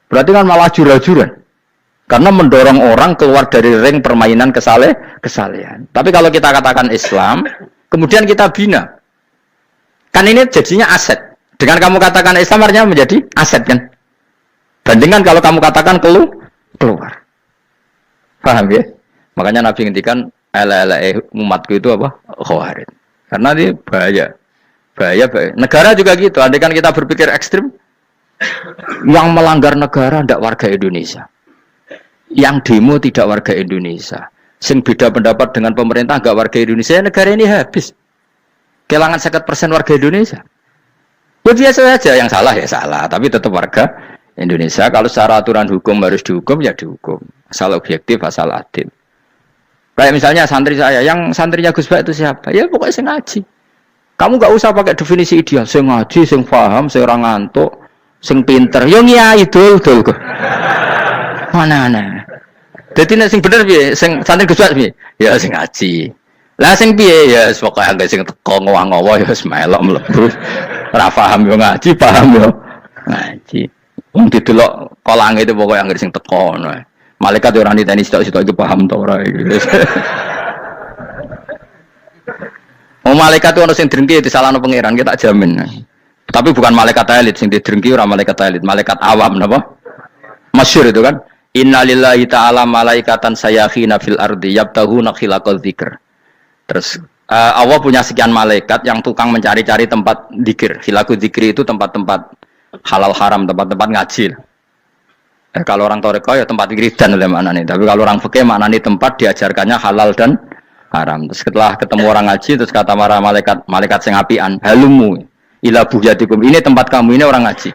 Berarti kan malah jura-juran. Karena mendorong orang keluar dari ring permainan kesalehan. Tapi kalau kita katakan Islam, kemudian kita bina. Kan ini jadinya aset. Dengan kamu katakan Islam artinya menjadi aset kan? Bandingkan kalau kamu katakan keluar. Paham ya? Makanya Nabi ngendikan umatku itu apa? Khawarij. Karena ini bahaya. Bahaya. Negara juga gitu. Andai kan kita berpikir ekstrim, yang melanggar negara tidak warga Indonesia. Yang demo tidak warga Indonesia. Sing beda pendapat dengan pemerintah enggak warga Indonesia, negara ini habis. Kehilangan 50% warga Indonesia. Ya biasa saja, yang salah ya salah, tapi tetap warga Indonesia. Kalau secara aturan hukum harus dihukum ya dihukum. Asal objektif, asal adil. Kayak misalnya santri saya, yang santrinya Gus Bak itu siapa? Ya pokoknya sing ngaji. Kamu enggak usah pakai definisi ideal, sing ngaji, sing paham, sing ora ngantuk, sing pinter. Yo ngiyai dul kok. Mana. Dadi nek sing bener piye? Sing santri Gus Bak piye? Ya sing ngaji. Lah sing piye ya pokoke anggere sing teko ngowah-ngowah ya wis melok mlebu. Ora paham yo ngaji, paham yo ngaji. Wong didelok kolange itu pokoke anggere sing teko ngono. Malaikat ora niteni sitok-sitok iki paham ta ora iki. Oh malaikat itu ono sing drengki disalahno pangeran kita jamin. Tapi bukan malaikat elit sing didrengki ora malaikat elit, malaikat awam napa? Masyhur itu kan. Innalillahi ta'ala malaikatan sayakhina fil ardi yabtahuna khilaqal dzikr. Terus Allah punya sekian malaikat yang tukang mencari-cari tempat dzikir. Khilaqul dzikri itu tempat-tempat halal haram, tempat-tempat ngaji. Kalau orang toreko ya tempat wiridan oleh maknanya. Tapi kalau orang fikih maknanya tempat diajarkannya halal dan haram. Terus setelah ketemu orang ngaji terus kata para malaikat sing apian, halumu ila buhyatikum. Ini tempat kamu, ini orang ngaji.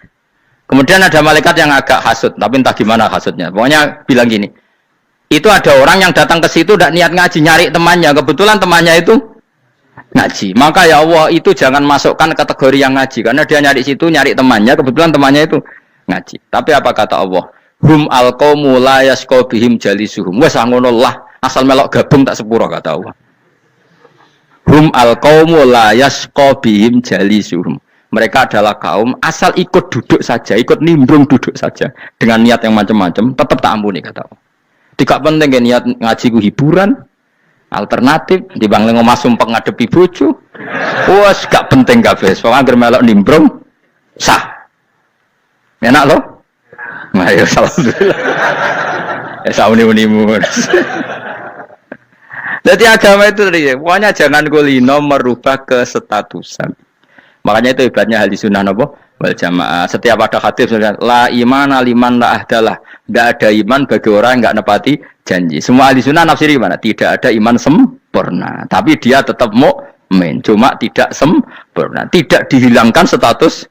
Kemudian ada malaikat yang agak hasud, tapi entah gimana hasudnya. Pokoknya bilang gini, itu ada orang yang datang ke situ tidak niat ngaji, nyari temannya. Kebetulan temannya itu ngaji. Maka ya Allah itu jangan masukkan kategori yang ngaji, karena dia nyari situ nyari temannya. Kebetulan temannya itu ngaji. Tapi apa kata Allah? Hum alqaumu la yasqa bihim jalisuhum. Wes ngono lah, asal melok gabung tak sepuro kata Allah. Hum alqaumu la yasqa bihim jalisuhum. Mereka adalah kaum asal ikut duduk saja, ikut nimbrung duduk saja dengan niat yang macam-macam, tetap tak ampuni kata Allah. Tidak penting kan niat ngaji ku hiburan, alternatif, dibang ngomong sumpah ngadepi bojo. Wes gak penting kabeh, pokoke anggere melok nimbrung sah. Enak loh? Nah, ya alhamdulillah. Ya sauni-unimu. Jadi agama itu tadi, pokoknya jangan kulino merubah kesestatusan. Makanya itu hebatnya ahli sunnah napa wal jamaah. Setiap ada hadis la iman liman la ahdalah. Tidak ada iman bagi orang yang enggak nepati janji. Semua ahli sunnah nafsiri gimana? Tidak ada iman sempurna, tapi dia tetap mukmin, cuma tidak sempurna. Tidak dihilangkan status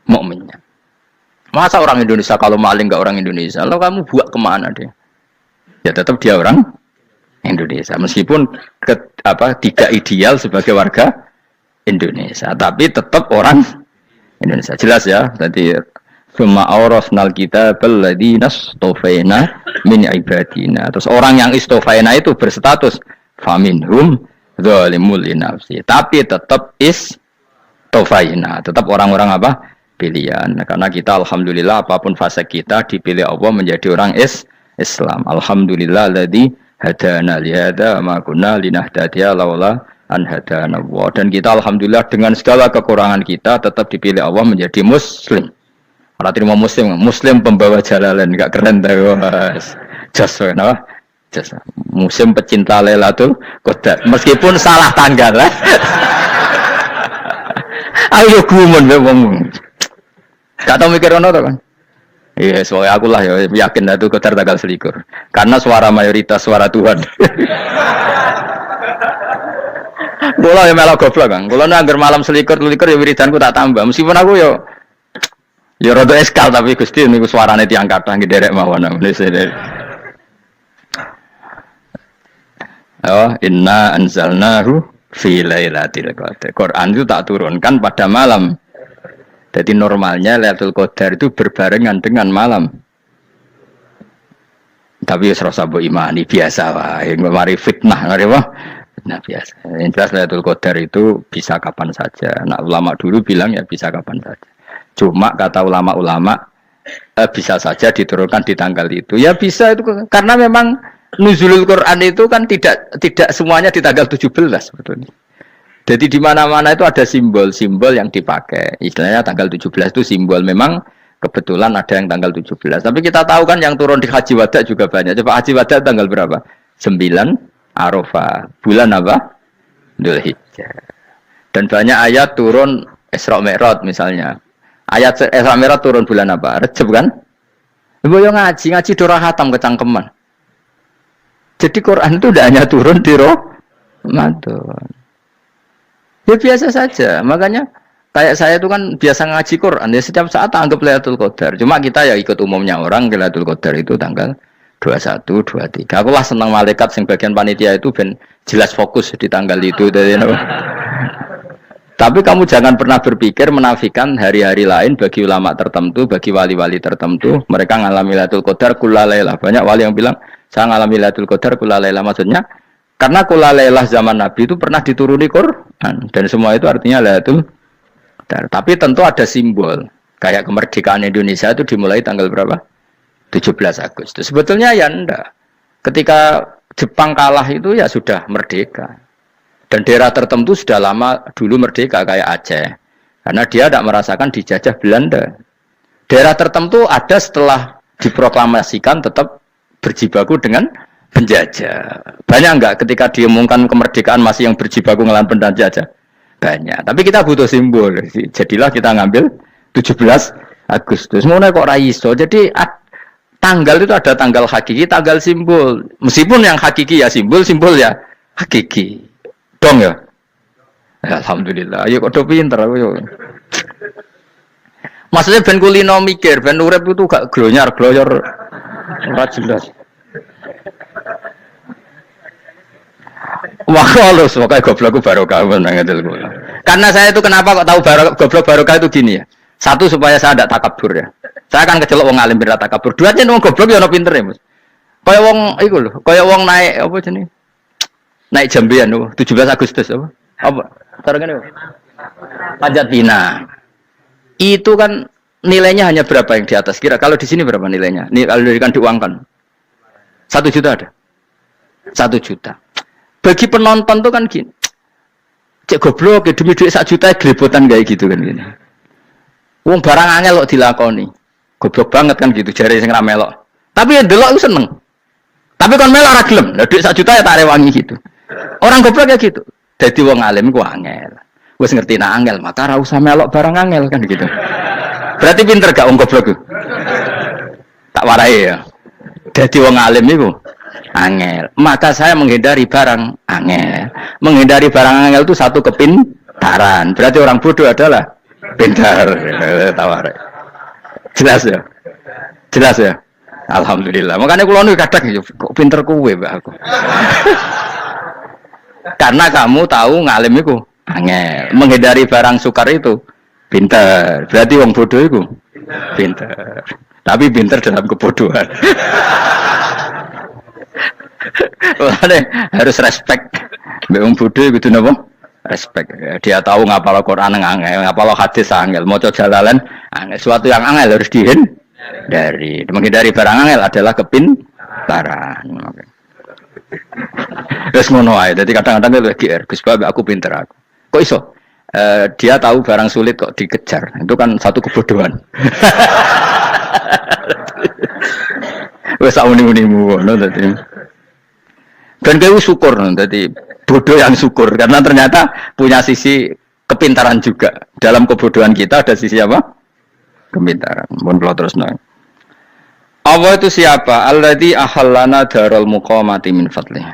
mukminnya. Masa orang Indonesia kalau maling enggak orang Indonesia? Lalu kamu buat kemana dia? Ya tetap dia orang Indonesia, meskipun tidak ideal sebagai warga Indonesia, tapi tetap orang Indonesia. Jelas ya. Tadi summa awrasnal kitabal ladzina istofaina min ibadina. Terus orang yang istofaina itu berstatus faminhum zalimul linafsi. Tapi tetap istofaina, tetap orang-orang apa? Pilihan. Karena kita alhamdulillah apapun fase kita dipilih Allah menjadi orang Islam. Alhamdulillah alladzi hadana li hadza ma kunna linahtadiya laula an hadana Allah. Dan kita alhamdulillah dengan segala kekurangan kita tetap dipilih Allah menjadi muslim. Ora terima muslim pembawa jalalain, enggak keren ta Mas. Jas napa? Jas. Muslim pecinta Lailatul Qadar. Meskipun salah tanggal. Ayo gumun wae wong. Gak tau mikir ngono to kan? Iya, soalnya aku lah ya yakin itu Qadar tanggal 21. Karena suara mayoritas suara Tuhan. Kula ya melok goblok Kang. Kula nek malam selikur ya wiridanku tak tambah. Meskipun aku ya rada eskal tapi Gusti niku suarane tiyang kathah nggih derek mawon. Oh, inna anzalnahu fi lailatul qadar. Quran itu tak turunkan pada malam. Jadi normalnya Lailatul Qadar itu berbarengan dengan malam. tapi serasa mbok imani biasa wae. Mari fitnah, mari apa? Fitnah biasa. Yang jelas Lailatul Qadar itu bisa kapan saja. Nah, ulama dulu bilang ya bisa kapan saja. Cuma kata ulama-ulama bisa saja diturunkan di tanggal itu. Ya bisa itu karena memang nuzulul Quran itu kan tidak semuanya di tanggal 17 sebetulnya. Jadi di mana-mana itu ada simbol-simbol yang dipakai. Istilahnya tanggal 17 itu simbol memang kebetulan ada yang tanggal 17. Tapi kita tahu kan yang turun di Haji Wada juga banyak. Coba Haji Wada tanggal berapa? 9 Arafah. Bulan apa? Dzulhijjah. Dan banyak ayat turun Isra Mi'raj misalnya. Ayat Isra Mi'raj turun bulan apa? Rejab kan? Ibu yang ngaji dora hatam kecangkeman. Jadi Quran itu tidak hanya turun di Ramadan. Ya biasa saja, makanya kayak saya itu kan biasa ngaji Quran, ya setiap saat anggap Lailatul Qadar. Cuma kita ya ikut umumnya orang, Lailatul Qadar itu tanggal 21, 23. Aku lah senang malaikat yang bagian panitia itu ben jelas fokus di tanggal itu. Tapi kamu jangan pernah berpikir menafikan hari-hari lain bagi ulama tertentu, bagi wali-wali tertentu. Mereka ngalami Lailatul Qadar kulalailah. Banyak wali yang bilang, saya ngalami Lailatul Qadar kulalailah. Maksudnya, karena kulalailah zaman Nabi itu pernah dituruni Quran. Dan semua itu artinya Lailatul Qadar. Tapi tentu ada simbol. Kayak kemerdekaan Indonesia itu dimulai tanggal berapa? 17 Agustus. Sebetulnya ya enggak. Ketika Jepang kalah itu ya sudah merdeka. Dan daerah tertentu sudah lama dulu merdeka kayak Aceh. Karena dia tidak merasakan dijajah Belanda. Daerah tertentu ada setelah diproklamasikan tetap berjibaku dengan penjajah. Banyak enggak ketika diumumkan kemerdekaan masih yang berjibaku ngelawan penjajah? Banyak. Tapi kita butuh simbol. Jadilah kita ngambil 17 Agustus. Mana kok raiso? Jadi tanggal itu ada tanggal hakiki, tanggal simbol. Meskipun yang hakiki ya simbol ya hakiki. Dong ya? Alhamdulillah. Ayo kok pinter aku yo. Maksudnya ben kulino mikir, ben urip itu gak glonyar ora jelas. Wah, halus, pokoknya goblokku barokah menangatil kula. Karena saya itu kenapa kok tahu goblok barokah itu gini ya. Satu supaya saya tidak takabur ya. Saya akan kecelok wong alim berat takabur. Dua aja wong goblok ya ono pinter ya, Mas. Kaya wong iku lho, kaya wong naik apa jenenge? Naik jambean lho, 17 Agustus apa? Apa? Tarengane apa? Panjat Pinang. Itu kan nilainya hanya berapa yang di atas? Kira kalau di sini berapa nilainya? Nih kalau diuangkan. 1 juta ada. 1 juta. Bagi penonton tuh kan gini, cek goblok ya demi duit 1 juta gelebotan kayak gitu kan gini. Wong barang angel kok dilakoni, goblok banget kan gitu jari sing ra melok. Tapi ya delok aku seneng. Tapi kon melok ora gelem, lah duit 1 juta ya tak rewangi gitu. Orang goblok ya gitu. Dadi wong alim ku angel. Wis ngerti nak angel, maka ora usah melok barang angel kan gitu. Berarti pinter gak wong goblok ku? Tak warai ya. Dadi wong alim iku angel, maka saya menghindari barang angel. Menghindari barang angel itu satu kepintaran. Berarti orang bodoh adalah pintar. Tawar. Jelas ya? Jelas ya? Alhamdulillah. Makanya kula nu kadang kok pinter kowe, Mbak aku. Karena kamu tahu ngalim itu angel. Menghindari barang sukar itu pintar. Berarti wong bodoh itu pintar. Tapi pintar dalam kebodohan. Harus respect. Mbak bodoh itu napa? Respect. Dia tahu ngapal Quran angel, ngapal hadis angel, maca jalalan angel. Suatu yang angel harus dihindari. Menghindari barang angel adalah kepintaran. Wes ngono ae. Dadi kadang-kadang lho GR, Gus Bab aku pinter aku. Kok iso? Dia tahu barang sulit kok dikejar. Itu kan satu kebodohan. Wes uni-unimu ngono dadi. Dan kau syukur, jadi bodoh yang syukur karena ternyata punya sisi kepintaran juga. Dalam kebodohan kita ada sisi apa? Kepintaran. Mohon beliau terus nang. Allah itu siapa? Alladzi ahallana darul muqamati min fadlih.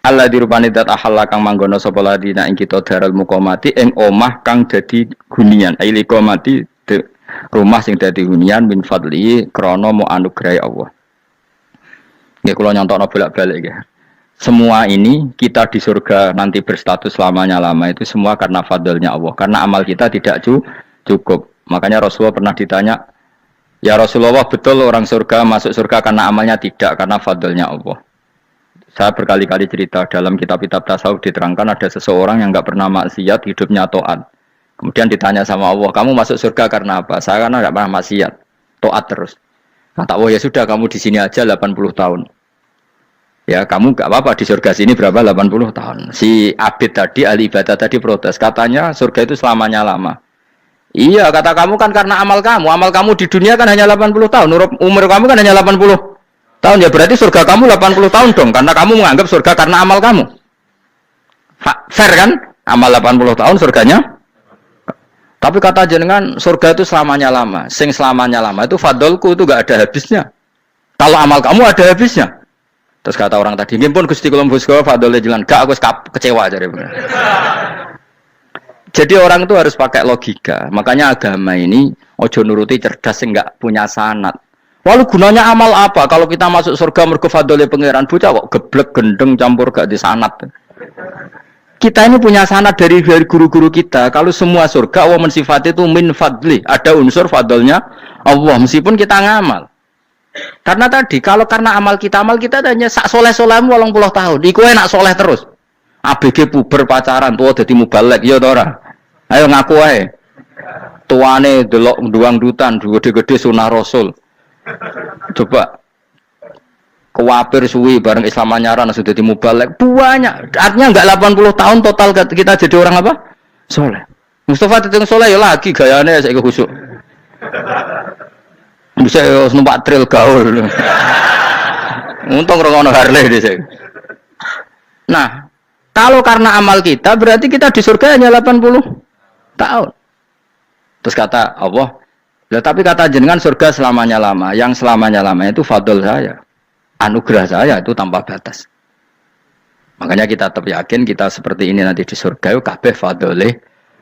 Alladzi rupane dat ahalla kang manggono sapa ladina ing kita darul muqamati ing omah kang dadi hunian. Aili qamati rumah sing dadi hunian min fadli krana mu anugrahi Allah. Ya kalau nyontokno bolak-balik ya. Semua ini kita di surga nanti berstatus lamanya lama itu semua karena fadlnya Allah. Karena amal kita tidak cukup. Makanya Rasulullah pernah ditanya, Ya Rasulullah, betul orang surga masuk surga karena amalnya, tidak karena fadlnya Allah. Saya berkali-kali cerita dalam kitab-kitab tasawuf diterangkan ada seseorang yang nggak pernah maksiat, hidupnya taat. Kemudian ditanya sama Allah, kamu masuk surga karena apa? Saya karena nggak pernah maksiat, taat terus. Kata Allah, ya sudah kamu di sini aja 80 tahun. Ya kamu nggak apa-apa di surga sini berapa 80 tahun. Si Abid tadi, ahli ibadah tadi protes, katanya surga itu selamanya lama. Iya, kata kamu kan karena amal kamu di dunia kan hanya 80 tahun, umur kamu kan hanya 80 tahun, ya berarti surga kamu 80 tahun dong, karena kamu menganggap surga karena amal kamu. Fair kan? Amal 80 tahun surganya. Tapi kata jenengan surga itu selamanya lama, sing selamanya lama itu fadolku itu gak ada habisnya. Kalau amal kamu ada habisnya. Terus kata orang tadi, ngimpun Gusti kula mbusga fadole jalan, gak aku kecewa jare. Jadi orang itu harus pakai logika. Makanya agama ini ojo nuruti cerdas enggak punya sanad. Lalu gunanya amal apa? Kalau kita masuk surga mergo fadhole pangeran, bocah kok geblek gendeng campur gak di sanad. Kita ini punya sanad dari guru-guru kita. Kalau semua surga Allah mensifati itu min fadli, ada unsur fadlnya Allah meskipun kita ngamal. Karena tadi kalau karena amal kita hanya sak soleh-solehmu 80 tahun. Iku enak soleh terus. ABG puber pacaran tua dadi mubalek ya ta ora? Ayo ngaku ae. Tuane delok nduang dutan gede-gede sunah Rasul. Coba kuwapir suwi bareng Islam anyaran sudah dadi mubalek banyak. Artinya enggak 80 tahun total kita jadi orang apa? Soleh. Mustafa teteng soleh ya lagi gayane saiki khusuk. Bisa numpak trail gaul. Untung ora ono Harley dhisik. Nah, kalau karena amal kita, berarti kita di surga hanya 80 tahun. Terus kata Allah, ya, tapi kata jenengan surga selamanya lama. Yang selamanya lama itu fadl saya. Anugerah saya itu tanpa batas. Makanya kita tetap yakin kita seperti ini nanti di surga, itu kabeh fadlih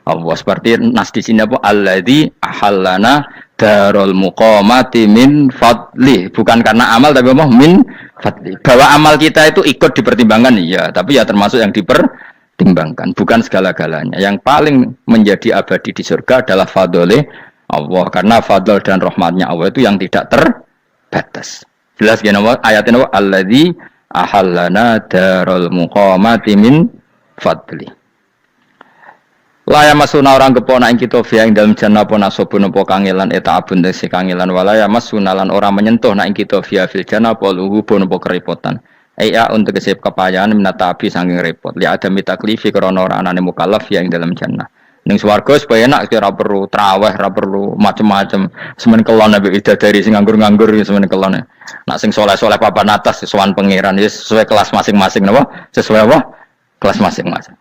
Allah. Seperti nas di sini apa? Alladzi ahallana darul muqamati min fadli. Bukan karena amal tapi apa? Min fadli. Bahwa amal kita itu ikut dipertimbangkan, iya, tapi ya termasuk yang dipertimbangkan, bukan segala-galanya. Yang paling menjadi abadi di surga adalah fadlih Allah, karena fadl dan rahmatnya Allah itu yang tidak terbatas. Jelas gini ayatnya apa? Alladzi ahallana darul muqamati min fadli. Laya masuna orang kepona ing kita via ing dalam jannah pona sobun apa kangelan eta abun desi kangelan walaya masuna lan orang menyentuh na ing kita via fil jannah apa luhu pun apa kerepotan. Aya untuk kesep kepayahan minata api saking repot. Li ada mitaklifi krana ora anane mukallaf via ing dalam jannah. Ning swarga supaya enak ora perlu traweh, ora perlu macam-macam. Semen kelon nabi dari sing nganggur-nganggur semen kelon. Nak sing soleh-soleh papan atas sowan pangeran sesuai kelas masing-masing napa? Sesuai apa? Kelas masing-masing.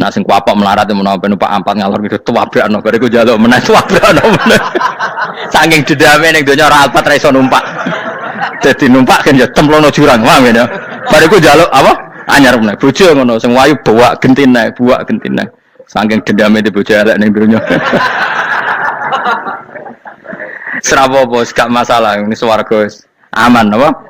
Nah sing kuapok melarat menawa numpak ampat ngalor gitu tuwabrakno bariku njaluk meneh tuwabrakno meneh. Saking dendame ning donya ora alpat ra iso numpak. Dadi numpak kan ya templono jurang, paham ya. Bariku njaluk apa? Anyar meneh. Bojo ngono sing wayu buak gentine. Saking dendame di bojo elek ning donya. Serapopo gak masalah ini swarga aman apa?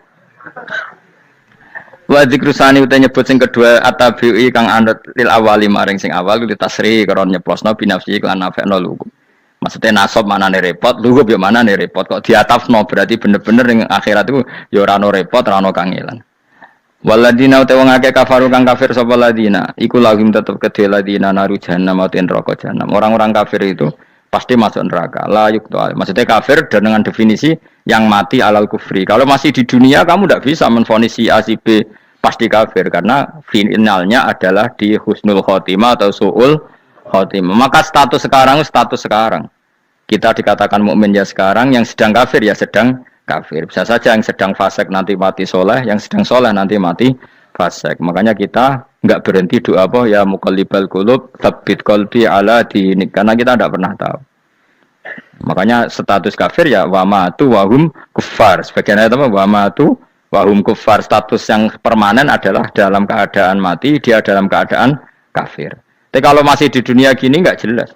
Wa dzikrusani uta nyebut sing kedua atabi'i kang anut lil awali maring sing awal li tasri karo nyeplosno binafsi lan nafekno lugu. Maksudnya nasab manane repot, lugu yo manane repot kok diatafno berarti bener-bener ning akhirat itu ya ora ono repot, ora ono kangelan. Waladina uta wong akeh kafaru kang kafir sapa ladina, iku lagim tetep kedhe ladina naru jahannam mauten neraka jahannam. Orang-orang kafir itu pasti masuk neraka. La yuktu. Maksudnya kafir dengan definisi yang mati alal kufri. Kalau masih di dunia kamu tidak bisa menvonis si A si B pasti kafir karena finalnya adalah di husnul khotimah atau su'ul khotimah. Maka status sekarang kita dikatakan mukmin ya sekarang, yang sedang kafir ya sedang kafir. Bisa saja yang sedang fasik nanti mati soleh, yang sedang soleh nanti mati fasik. Makanya kita enggak berhenti doa apa ya muqallibal qulub tsabbit qalbi ala dinik, karena kita tidak pernah tahu. Makanya status kafir ya wa matu wa hum kuffar. Sebagian ayat apa wa matu wahum kufar, status yang permanen adalah dalam keadaan mati, dia dalam keadaan kafir. Tapi kalau masih di dunia gini nggak jelas.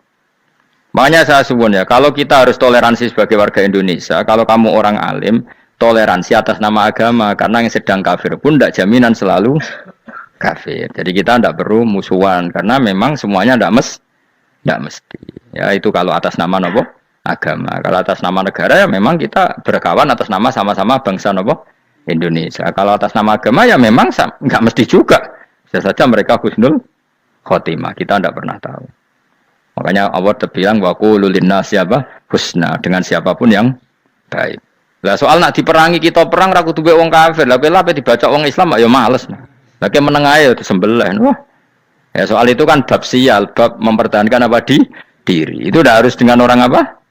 Makanya saya suwun ya, kalau kita harus toleransi sebagai warga Indonesia, kalau kamu orang alim, toleransi atas nama agama, karena yang sedang kafir pun tidak jaminan selalu kafir. Jadi kita tidak perlu musuhan, karena memang semuanya tidak mesti. Ya itu kalau atas nama apa? agama. Kalau atas nama negara ya memang kita berkawan atas nama sama-sama bangsa nopo Indonesia. Kalau atas nama agama ya memang nggak mesti juga. Bisa saja mereka husnul khotimah. Kita tidak pernah tahu. Makanya Allah terbilang waqulu linnasi siapa husna dengan siapapun yang baik. Lah soal nak diperangi kita perang ra kudu wong kafir. Lah kowe dibaca wong Islam ya males. Lah ke meneng ae disembelih. Wah. Ya soal itu kan bab sial, bab mempertahankan apa diri. Itu udah harus dengan orang apa?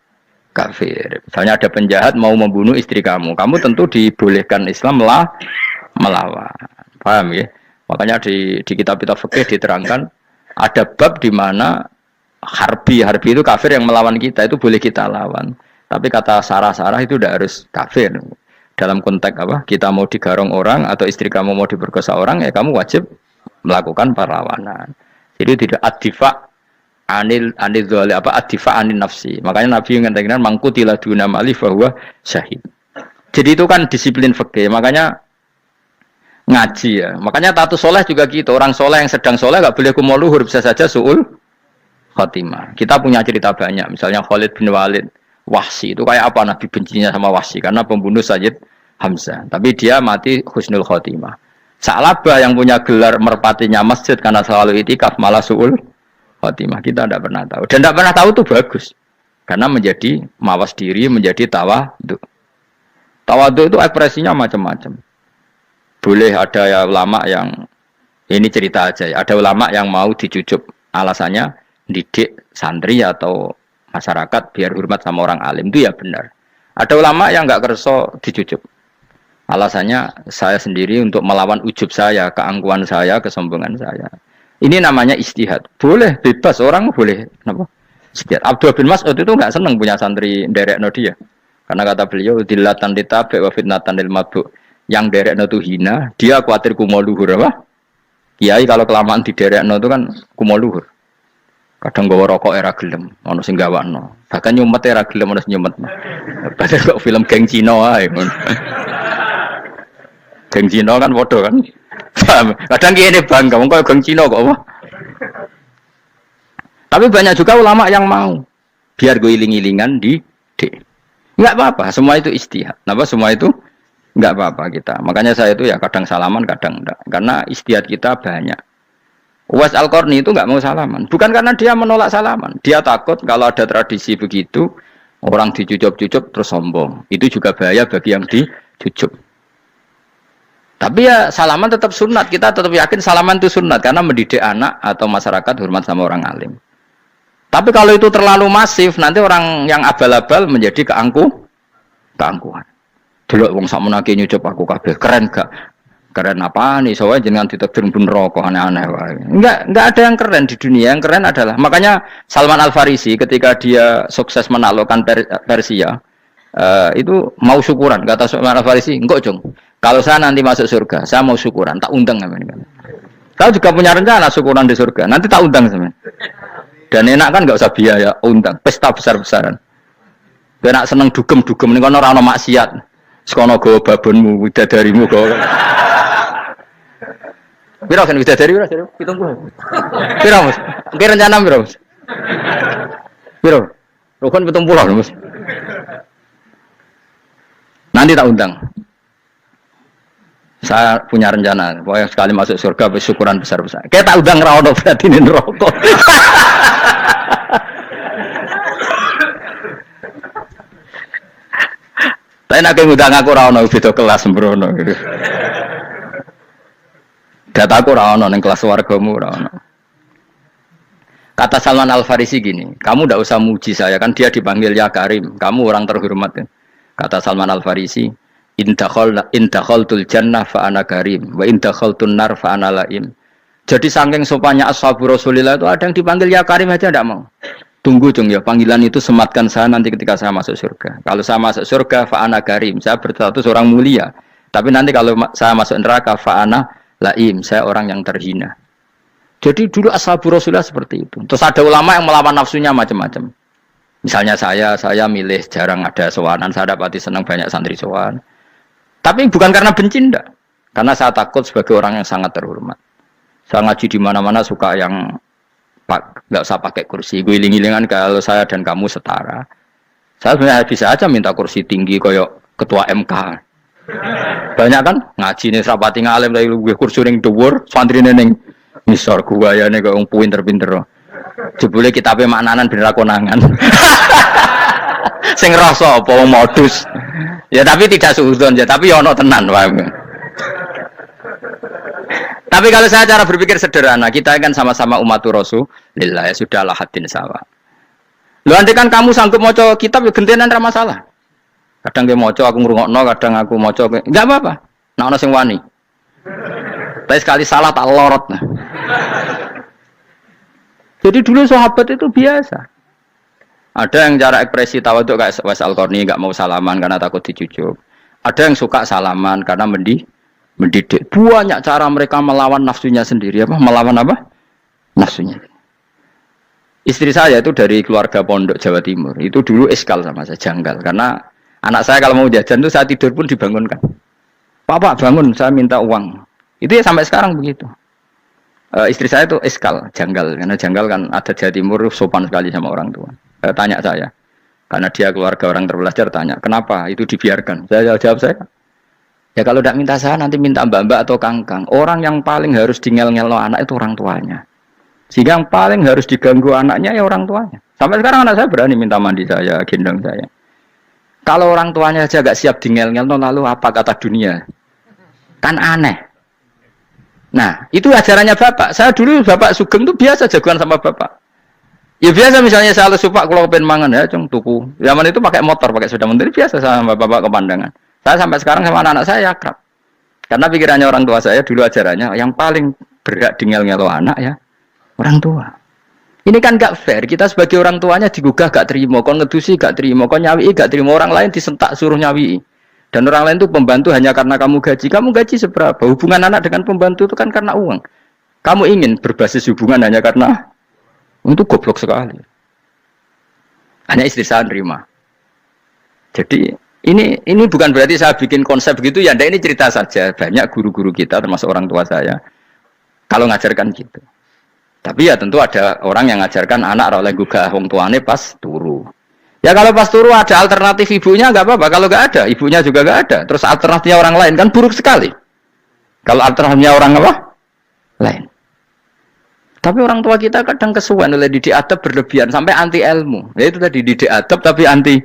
Kafir. Misalnya ada penjahat mau membunuh istri kamu tentu dibolehkan Islam melawan. Paham ya? Makanya di kitab-kitab fikih diterangkan ada bab di mana harbi itu kafir yang melawan kita itu boleh kita lawan. Tapi kata sarah itu udah harus kafir. Dalam konteks apa? Kita mau digarong orang atau istri kamu mau diperkosa orang ya kamu wajib melakukan perlawanan. Jadi tidak adifa anil dzali apa adifa anil nafsi. Makanya Nabi mengatakan mangkutila duna mali bahwa syahid. Jadi itu kan disiplin fikih. Makanya ngaji ya. Makanya tatus soleh juga gitu. Orang soleh yang sedang soleh nggak boleh kumo luhur, bisa saja suul khotimah. Kita punya cerita banyak. Misalnya Khalid bin Walid, Wahsy itu kayak apa Nabi bencinya sama Wahsy karena pembunuh Sayyid Hamzah. Tapi dia mati husnul khotimah. Sa'labah yang punya gelar merpatinya masjid karena selalu itikaf malah suul khotimah. Kita tidak pernah tahu. Dan tidak pernah tahu itu bagus. Karena menjadi mawas diri, menjadi tawadhu. Tawadhu itu ekspresinya macam-macam. Boleh ada ya ulama yang ini cerita aja ya. Ada ulama yang mau dicucup. Alasannya didik santri atau masyarakat biar hormat sama orang alim. Itu ya benar. Ada ulama yang nggak kerso dicucup. Alasannya saya sendiri untuk melawan ujub saya, keangkuhan saya, kesombongan saya. Ini namanya istihad. Boleh, bebas orang boleh. Kenapa? Istihad. Abdul bin Mas'ud itu nggak senang punya santri nderekno dia. Karena kata beliau, dilatan ditabe wa fitnatan lil mabuk. Yang nderekno itu hina, dia khawatir kumo luhur apa? Kiai kalau kelamaan di nderekno itu kan kumo luhur. Kadang gawa rokok era gelem, ono sing gawakno. Bahkan nyumet era gelem ono nyumet. Padahal kok film geng Cina ae. Geng Cina kan bodoh kan. Kadang kene bangga wong koyo geng Cina kok apa. Tapi banyak juga ulama yang mau biar gue iling-ilingan di enggak apa-apa, semua itu istihad. Napa semua itu enggak apa-apa kita. Makanya saya itu ya kadang salaman, kadang enggak. Karena istihad kita banyak. Uwais Al-Qarni itu enggak mau salaman. Bukan karena dia menolak salaman. Dia takut kalau ada tradisi begitu orang dicucup-cucup terus sombong. Itu juga bahaya bagi yang dicucup. Tapi ya salaman tetap sunat. Kita tetap yakin salaman itu sunat karena mendidik anak atau masyarakat hormat sama orang alim. Tapi kalau itu terlalu masif, nanti orang yang abal-abal menjadi keangkuhan. Delok wong sakmenake nyucup aku kabeh keren gak? Keren apa nih? Soalnya jangan ditakdir pun rokok aneh-aneh wae. Enggak ada yang keren di dunia. Yang keren adalah makanya Salman Al Farisi ketika dia sukses menaklukkan Persia itu mau syukuran. Kata Salman Al Farisi, enggak Jong. Kalau saya nanti masuk surga, saya mau syukuran, tak undang namanya. Kau juga punya rencana syukuran di surga, nanti tak undang sama. Dan enak kan nggak usah biaya, undang, pesta besar-besaran. Enak seneng dugem-dugem ini kan orang maksiat, sekono go babonmu, widadarimu go. Biro kan widadari biro, hitung gua. Biro mas, oke rencana biro mas. Biro, rukun 70 mas. Nanti tak undang. Saya punya rencana, pokoknya sekali masuk surga bersyukuran besar-besar. Kayak tak udang rawon berarti ini rokok. Tapi nak ngundang aku rawon beda kelas sembrono. Data aku rawon neng kelas wargamu rawon. Kata Salman Al Farisi gini, kamu tidak usah muji saya kan dia dipanggil ya Karim, kamu orang terhormat. Kata Salman Al Farisi. Indakhaltul jannah fa ana karim wa indakhaltun nar fa ana laim. Jadi saking sopannya ashabu Rasulillah itu ada yang dipanggil ya karim aja tidak mau. Tunggu Jung ya, panggilan itu sematkan saya nanti ketika saya masuk surga. Kalau saya masuk surga fa ana karim, saya berstatus orang mulia. Tapi nanti kalau saya masuk neraka fa ana laim, saya orang yang terhina. Jadi dulu ashabu Rasulillah seperti itu. Terus ada ulama yang melawan nafsunya macam-macam. Misalnya saya milih jarang ada sowanan, saya dapati senang banyak santri sowan. Tapi bukan karena benci enggak. Karena saya takut sebagai orang yang sangat terhormat. Saya ngaji di mana-mana suka yang enggak usah pakai kursi. Gue iling-ilingan kalau saya dan kamu setara. Saya sebenarnya bisa aja minta kursi tinggi koyok ketua MK. Banyak kan ngaji nih serapati ngalim dari gue kursi ning dhuwur, santri ning ngisor guayane kok wong pinter-pinter. Jebule kitabe maknanan bener konangan. Sing rasa apa wong modus. Ya tapi tidak suudzon ya, tapi ya ono tenan wae. Tapi kalau saya cara berpikir sederhana, kita kan sama-sama umatur Rasulillah, ya sudahlah hadin sawa. Lu nanti kan kamu sanggup maca kitab ya gentenan ra masalah. Kadang dia moco aku ngrungokno, kadang aku moco enggak apa-apa. Nek ana sing wani. Tapi sekali salah tak lorot. Nah. Jadi dulu sahabat itu biasa. Ada yang cara ekspresi tawaduk kayak Wais Al-Qarni enggak mau salaman karena takut dicucuk. Ada yang suka salaman karena mendidik. Banyak cara mereka melawan nafsunya sendiri apa? Melawan apa? Nafsunya. Istri saya itu dari keluarga pondok Jawa Timur. Itu dulu eskal sama saya, janggal karena anak saya kalau mau jajan itu saya tidur pun dibangunkan. Pak bangun, saya minta uang. Itu ya sampai sekarang begitu. Istri saya itu eskal, janggal. Karena janggal kan ada Jawa Timur sopan sekali sama orang tua. Tanya saya, karena dia keluarga orang terpelajar, tanya, kenapa itu dibiarkan? Saya jawab saya, ya kalau tidak minta saya nanti minta mbak-mbak atau kangkang. Orang yang paling harus ngel-ngelo anak itu orang tuanya. Sehingga yang paling harus diganggu anaknya ya orang tuanya. Sampai sekarang anak saya berani minta mandi saya, gendong saya. Kalau orang tuanya aja gak siap dingel-ngel, lalu apa kata dunia? Kan aneh. Nah, itu ajarannya bapak. Saya dulu bapak Sugeng itu biasa jagoan sama bapak. Ya biasa misalnya saya lupa kalau pengen mangan ya, cung tuku. Zaman itu pakai motor, pakai sepeda motor biasa sama bapak kepandangan. Saya sampai sekarang sama anak-anak saya akrab. Karena pikirannya orang tua saya dulu ajarannya yang paling berhak dingel-ngelo anak ya orang tua. Ini kan gak fair, kita sebagai orang tuanya digugah gak terima, kon ngedusi gak terima, kon nyawi gak terima, orang lain disentak suruh nyawi. Dan orang lain itu pembantu hanya karena kamu gaji seberapa? Hubungan anak dengan pembantu itu kan karena uang. Kamu ingin berbasis hubungan hanya karena itu goblok sekali. Hanya istri saya nerima. Jadi ini bukan berarti saya bikin konsep gitu ya, ini cerita saja. Banyak guru-guru kita termasuk orang tua saya kalau ngajarkan gitu. Tapi ya tentu ada orang yang ngajarkan anak oleh gugah wong tuane pas turu. Ya kalau pas turu ada alternatif ibunya nggak apa-apa. Kalau nggak ada, ibunya juga nggak ada. Terus alternatifnya orang lain kan buruk sekali. Kalau alternatifnya orang apa? Lain. Tapi orang tua kita kadang kesuwen oleh didik adab berlebihan sampai anti ilmu. Ya itu tadi didik adab tapi anti.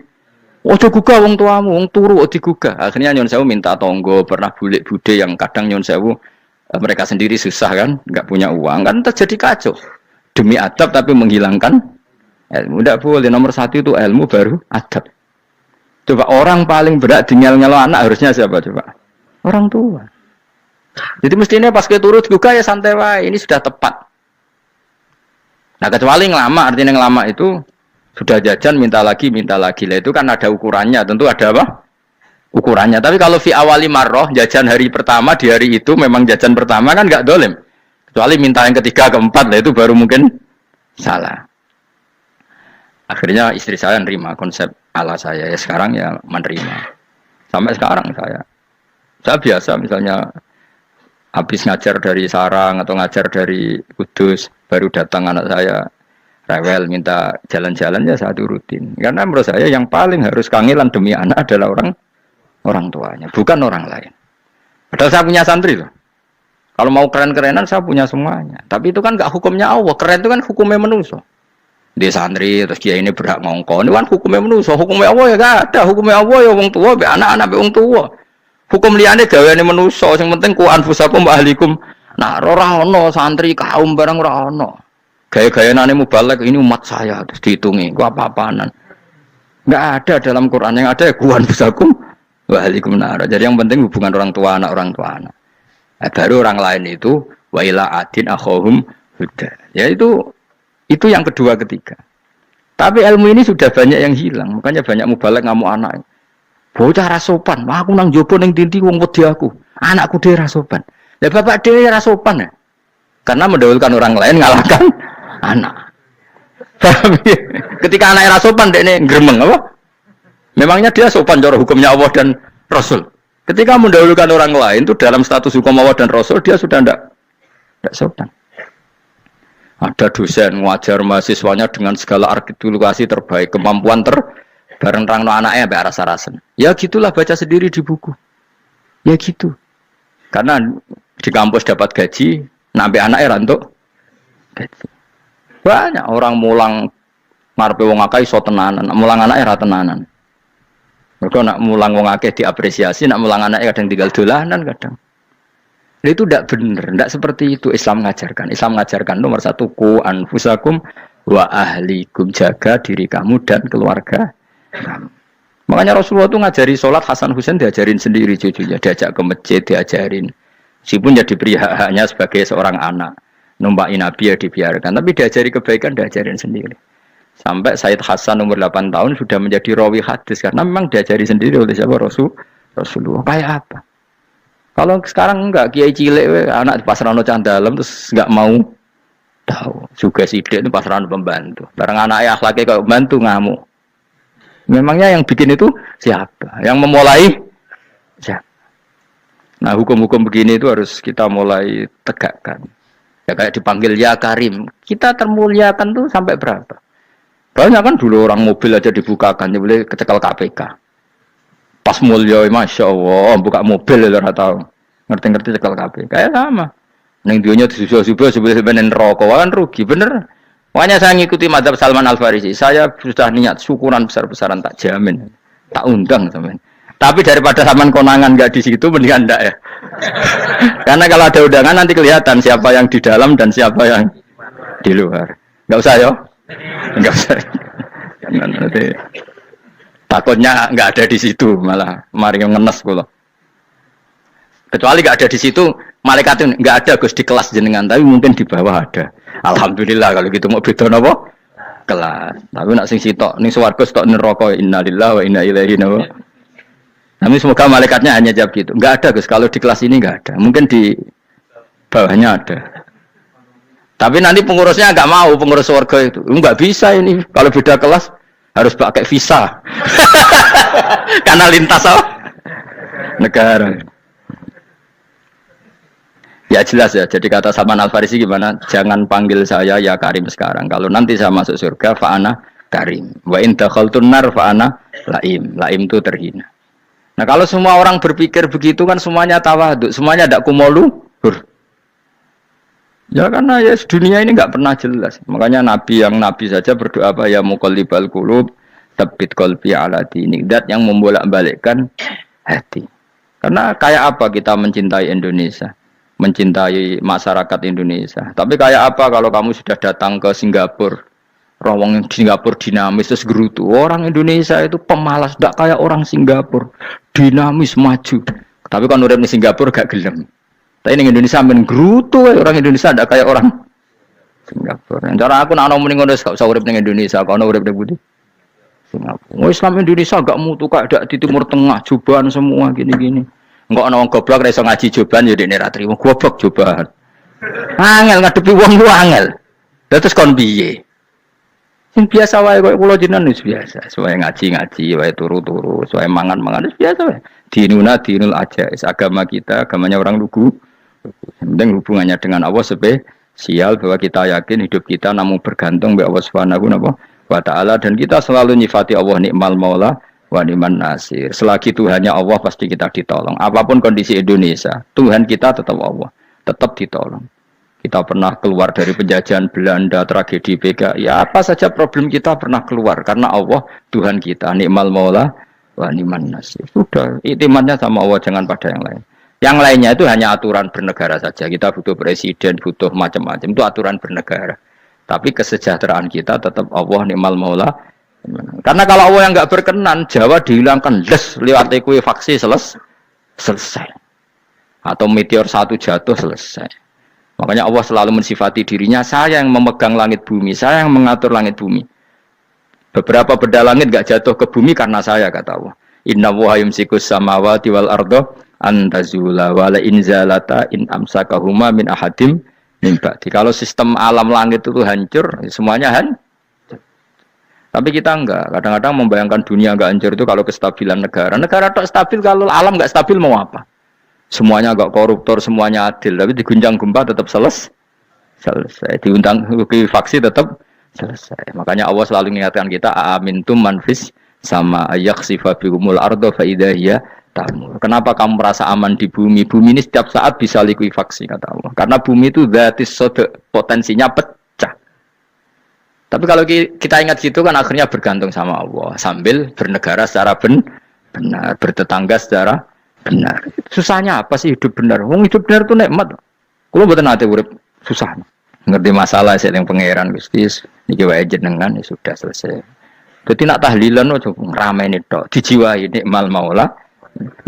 Ojo gugah wong tuamu, wong turu ojo digugah. Akhirnya nyon sewu minta tonggo, pernah bulik bude yang kadang nyon sewu mereka sendiri susah kan, nggak punya uang kan terjadi kacau. Demi adab tapi menghilangkan ilmu. Tidak boleh, nomor satu itu ilmu baru adab. Coba orang paling berat ngel-ngelo anak harusnya siapa coba? Orang tua. Jadi mestinya pas ke turut juga ya santai wae, ini sudah tepat. Nah kecuali ngelama, artinya ngelama itu sudah jajan minta lagi lah itu kan ada ukurannya, tentu ada apa? Ukurannya. Tapi kalau fi awali marroh jajan hari pertama di hari itu memang jajan pertama kan nggak dolim. Kecuali minta yang ketiga keempat lah itu baru mungkin salah. Akhirnya istri saya nerima konsep ala saya ya sekarang ya menerima. Sampai sekarang saya biasa misalnya habis ngajar dari Sarang atau ngajar dari Kudus baru datang anak saya rewel minta jalan-jalan ya saya turutin. Karena menurut saya yang paling harus kangelan demi anak adalah orang tuanya, bukan orang lain. Padahal saya punya santri loh. Kalau mau keren-kerenan saya punya semuanya. Tapi itu kan gak hukumnya Allah. Keren itu kan hukumnya manusia. Dia santri terus dia ini berhak ngongkon. Ini kan hukumnya manusia. Hukumnya Allah ya gak ada. Hukumnya Allah ya wong tua, be anak-anak be wong tua. Hukum liane gaweane manusia. Yang penting ku anfusakum wa ahlikum. Nah, ora ono santri kaum barang ora ono. Gaya-gayanane mubalek ini umat saya terus dihitungi. Ku apa-apaanan. Enggak ada dalam Quran, yang ada ya ku anfusakum wa ahlikum nar. Jadi yang penting hubungan orang tua anak. Baru orang lain itu wa ila adin akhahum huda. Ya itu yang kedua ketiga. Tapi ilmu ini sudah banyak yang hilang. Makanya banyak mubalek ngamuk anak. Bocah rasopan, aku nang jopo ning tinti wong wedi aku. Anakku dhewe rasopan. Lah bapak dhewe rasopan ya. Karena mendahulukan orang lain ngalahkan anak. Ketika anak rasopan dekne gremeng apa? Memangnya dia sopan cara hukumnya Allah dan Rasul. Ketika mendahulukan orang lain itu dalam status hukum Allah dan Rasul dia sudah tidak sopan. Ada dosen ngajar mahasiswanya dengan segala artikulasi terbaik, kemampuan terbaik. Bareng terangno anaknya sampai rasa-rasen. Ya gitulah baca sendiri di buku. Ya gitu. Karena di kampus dapat gaji, nampi anaknya rantuk gaji. Banyak orang mulang ngarepe wong akeh iso tenanan, mulang anake ra tenanan. Mergo nak mulang wong akeh diapresiasi, nak mulang anake kadang tinggal dolanan kadang. Itu tidak benar, tidak seperti itu Islam mengajarkan. Islam mengajarkan nomor satu ku anfusakum wa ahlikum, jaga diri kamu dan keluarga kamu. Makanya Rasulullah itu ngajari sholat, Hasan Husain diajarin sendiri cucunya, diajak ke masjid, diajarin. Meskipun jadi hanya sebagai seorang anak, numpaki Nabi ya dibiarkan, tapi diajari kebaikan, diajarin sendiri. Sampai Said Hasan umur 8 tahun sudah menjadi rawi hadis karena memang diajari sendiri oleh siapa Rasulullah. Kayak apa? Kalau sekarang enggak, kiai cilik anak pasrano candalem terus enggak mau tahu. Juga sidik itu pasrano pembantu. Barang anaknya akhlaknya kayak pembantu ngamuk. Memangnya yang bikin itu siapa? Yang memulai siapa? Nah, hukum-hukum begini itu harus kita mulai tegakkan. Ya kayak dipanggil ya Karim. Kita termuliakan tuh sampai berapa? Banyak kan dulu orang mobil aja dibukakan, dia boleh kecekel KPK. Pas mulia, masya Allah, buka mobil ya tahu, ngerti-ngerti cekal KPK. Kayak sama. Neng dunia subuh-subuh sebelum rokok kan rugi, bener. Makanya saya ngikuti mazhab Salman Al Farisi. Saya sudah niat syukuran besar-besaran tak jamin, tak undang teman. Tapi daripada saman konangan nggak di situ, mendingan enggak ya. Karena kalau ada undangan nanti kelihatan siapa yang di dalam dan siapa yang di luar. Nggak usah yo, nggak usah. Nanti takutnya nggak ada di situ, malah mari ngenes kula. Kecuali nggak ada di situ, malaikat itu nggak ada Gus di kelas jenengan, tapi mungkin di bawah ada. Alhamdulillah kalau gitu mau beda napa? Kelas. Tapi nak sing sitok ning swarga sitok neraka, innalillahi wa inna ilaihi raji'un. Tapi semoga malaikatnya hanya jawab gitu. Nggak ada Gus, kalau di kelas ini nggak ada. Mungkin di bawahnya ada. Tapi nanti pengurusnya nggak mau, pengurus surga itu. Nggak bisa ini, kalau beda kelas harus pakai visa. Karena lintas apa? Negara. Ya jelas ya, jadi kata Salman Al Farisi gimana? Jangan panggil saya ya Karim sekarang. Kalau nanti saya masuk surga, fa'ana Karim. Wa in dakhaltun nar fa'ana Laim. Laim itu terhina. Nah kalau semua orang berpikir begitu kan semuanya tawadhu, semuanya tidak kumoluhur. Ya karena ya dunia ini nggak pernah jelas. Makanya Nabi saja berdoa apa ya muqallibal qulub tsabbit qalbi ala dinik. Dat yang membolak-balikkan hati. Karena kayak apa kita mencintai Indonesia? Mencintai masyarakat Indonesia. Tapi kayak apa kalau kamu sudah datang ke Singapura, orang Singapura dinamis terus gerutu. Orang Indonesia itu pemalas, tidak kayak orang Singapura, dinamis maju. Tapi kalau urip di Singapura gak gelem. Tapi di Indonesia men gerutu, orang Indonesia tidak kayak orang Singapura. Cara aku nak ngomong ngono gak usah urip di Indonesia, kalau urip di Budi. Singapura. Oh, Islam Indonesia gak mutu kayak di Timur Tengah, cobaan semua gini-gini. Enggak ana wong goblok ra iso ngaji joban ya dekne ra trimo goblok joban. Angel ngadepi wong ku angel. Terus kon piye? Sing biasa wae koyo kula jenengan wis biasa. Suwe ngaji-ngaji, wae turu-turu, suwe mangan-mangan wis biasa wae. Dinul aja, agama kita, agamanya orang lugu. Yang penting hubungannya dengan Allah spesial bahwa kita yakin hidup kita namun bergantung kepada Allah Subhanahu wa taala dan kita selalu nyifati Allah nikmal maula wa ni'man nasir. Selagi Tuhannya Allah pasti kita ditolong. Apapun kondisi Indonesia, Tuhan kita tetap Allah, tetap ditolong. Kita pernah keluar dari penjajahan Belanda, tragedi PKI, ya apa saja problem kita pernah keluar karena Allah Tuhan kita, nikmal maula wa ni'man nasir. Sudah, iktimatnya sama Allah, jangan pada yang lain. Yang lainnya itu hanya aturan bernegara saja. Kita butuh presiden, butuh macam-macam, itu aturan bernegara. Tapi kesejahteraan kita tetap Allah nikmal maula. Karena kalau Allah yang nggak berkenan, Jawa dihilangkan les lewat ekuifaksi selesai. Atau meteor satu jatuh selesai. Makanya Allah selalu mensifati dirinya, saya yang memegang langit bumi, saya yang mengatur langit bumi. Beberapa benda langit nggak jatuh ke bumi karena saya, kata Allah. Inna wa yumsikus samawati wal ardo antazula wala inzalata in amsakahuma min ahadim min ba'di. Kalau sistem alam langit itu hancur, semuanya hancur. Tapi kita enggak, kadang-kadang membayangkan dunia enggak hancur itu kalau kestabilan negara. Negara tak stabil, kalau alam enggak stabil mau apa? Semuanya enggak koruptor, semuanya adil, tapi diguncang gempa tetap selesai. Diundang faksi tetap selesai. Makanya Allah selalu mengingatkan kita, amintum manfis sama ayakhsifa bihumul ardo fa idza hiya tamur. Kenapa kamu merasa aman di bumi? Bumi ini setiap saat bisa likuifaksi kata Allah. Karena bumi itu dzatis sodok, potensinya pecah. Tapi kalau kita ingat situ kan akhirnya bergantung sama Allah sambil bernegara secara benar, bertetangga secara benar. Susahnya apa sih hidup benar? Wong hidup benar itu nikmat. Kulo mboten nate urip susah. Ngerti masalah saya yang pangeran Gusti niki wae jenengan ya sudah selesai. Dadi nak tahlilan ojo ngrameni tok, dijiwai nikmal maula.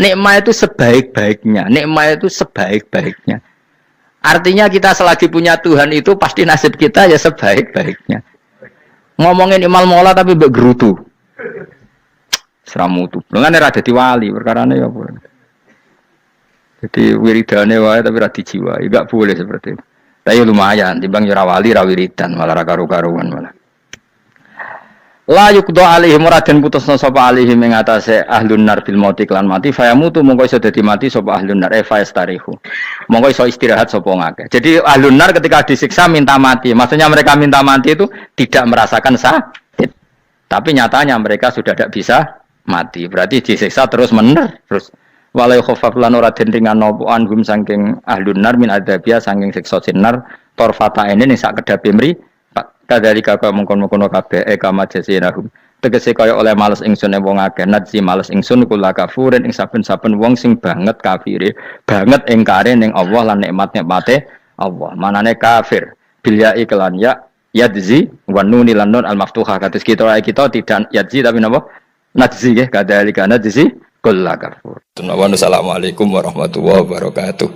Nikmat itu sebaik-baiknya, nikmat itu sebaik-baiknya. Artinya kita selagi punya Tuhan itu pasti nasib kita ya sebaik-baiknya. Ngomongin nikmal maula tapi mbek gerutu. Seramutu. Lengane ra dadi wali perkarane ya apa. Jadi wiridane wae tapi ra dijiwai, enggak boleh seperti itu. Tapi lumayan, timbang ora wali ra wiridan malah ra karo-karuan malah. La yuqda alaihim raden putusna sapa alaihim ing atase ahlun nar bil mauti lan mati fayamutu mongko iso dadi mati sapa ahlun nar fayastarihu. Mongko iso istirahat sapa ngake. Jadi ahlun nar ketika disiksa minta mati. Maksudnya mereka minta mati itu tidak merasakan sakit. Tapi nyatanya mereka sudah tidak bisa mati. Berarti disiksa terus terus walai khofaf lan ora den ringan napa anhum saking ahlun nar min adzabia saking siksa sinar torfata ene ning sak kedape mri kadari kakak mengkon-mengkon kabeh kama jasinahum tegese kaya oleh males ingsun wong akeh nadzi males ingsun kula kafurin ing saben-saben wong sing banget kafire banget ingkare ning Allah lan nikmat-nikmate Allah manane kafir bil ya iklan ya yadzi wa nuni lan nun al maftuhah kados kita tidak yadzi tapi napa nadzi nggih kadari kana nadzi kula kafur. Assalamualaikum warahmatullahi wabarakatuh.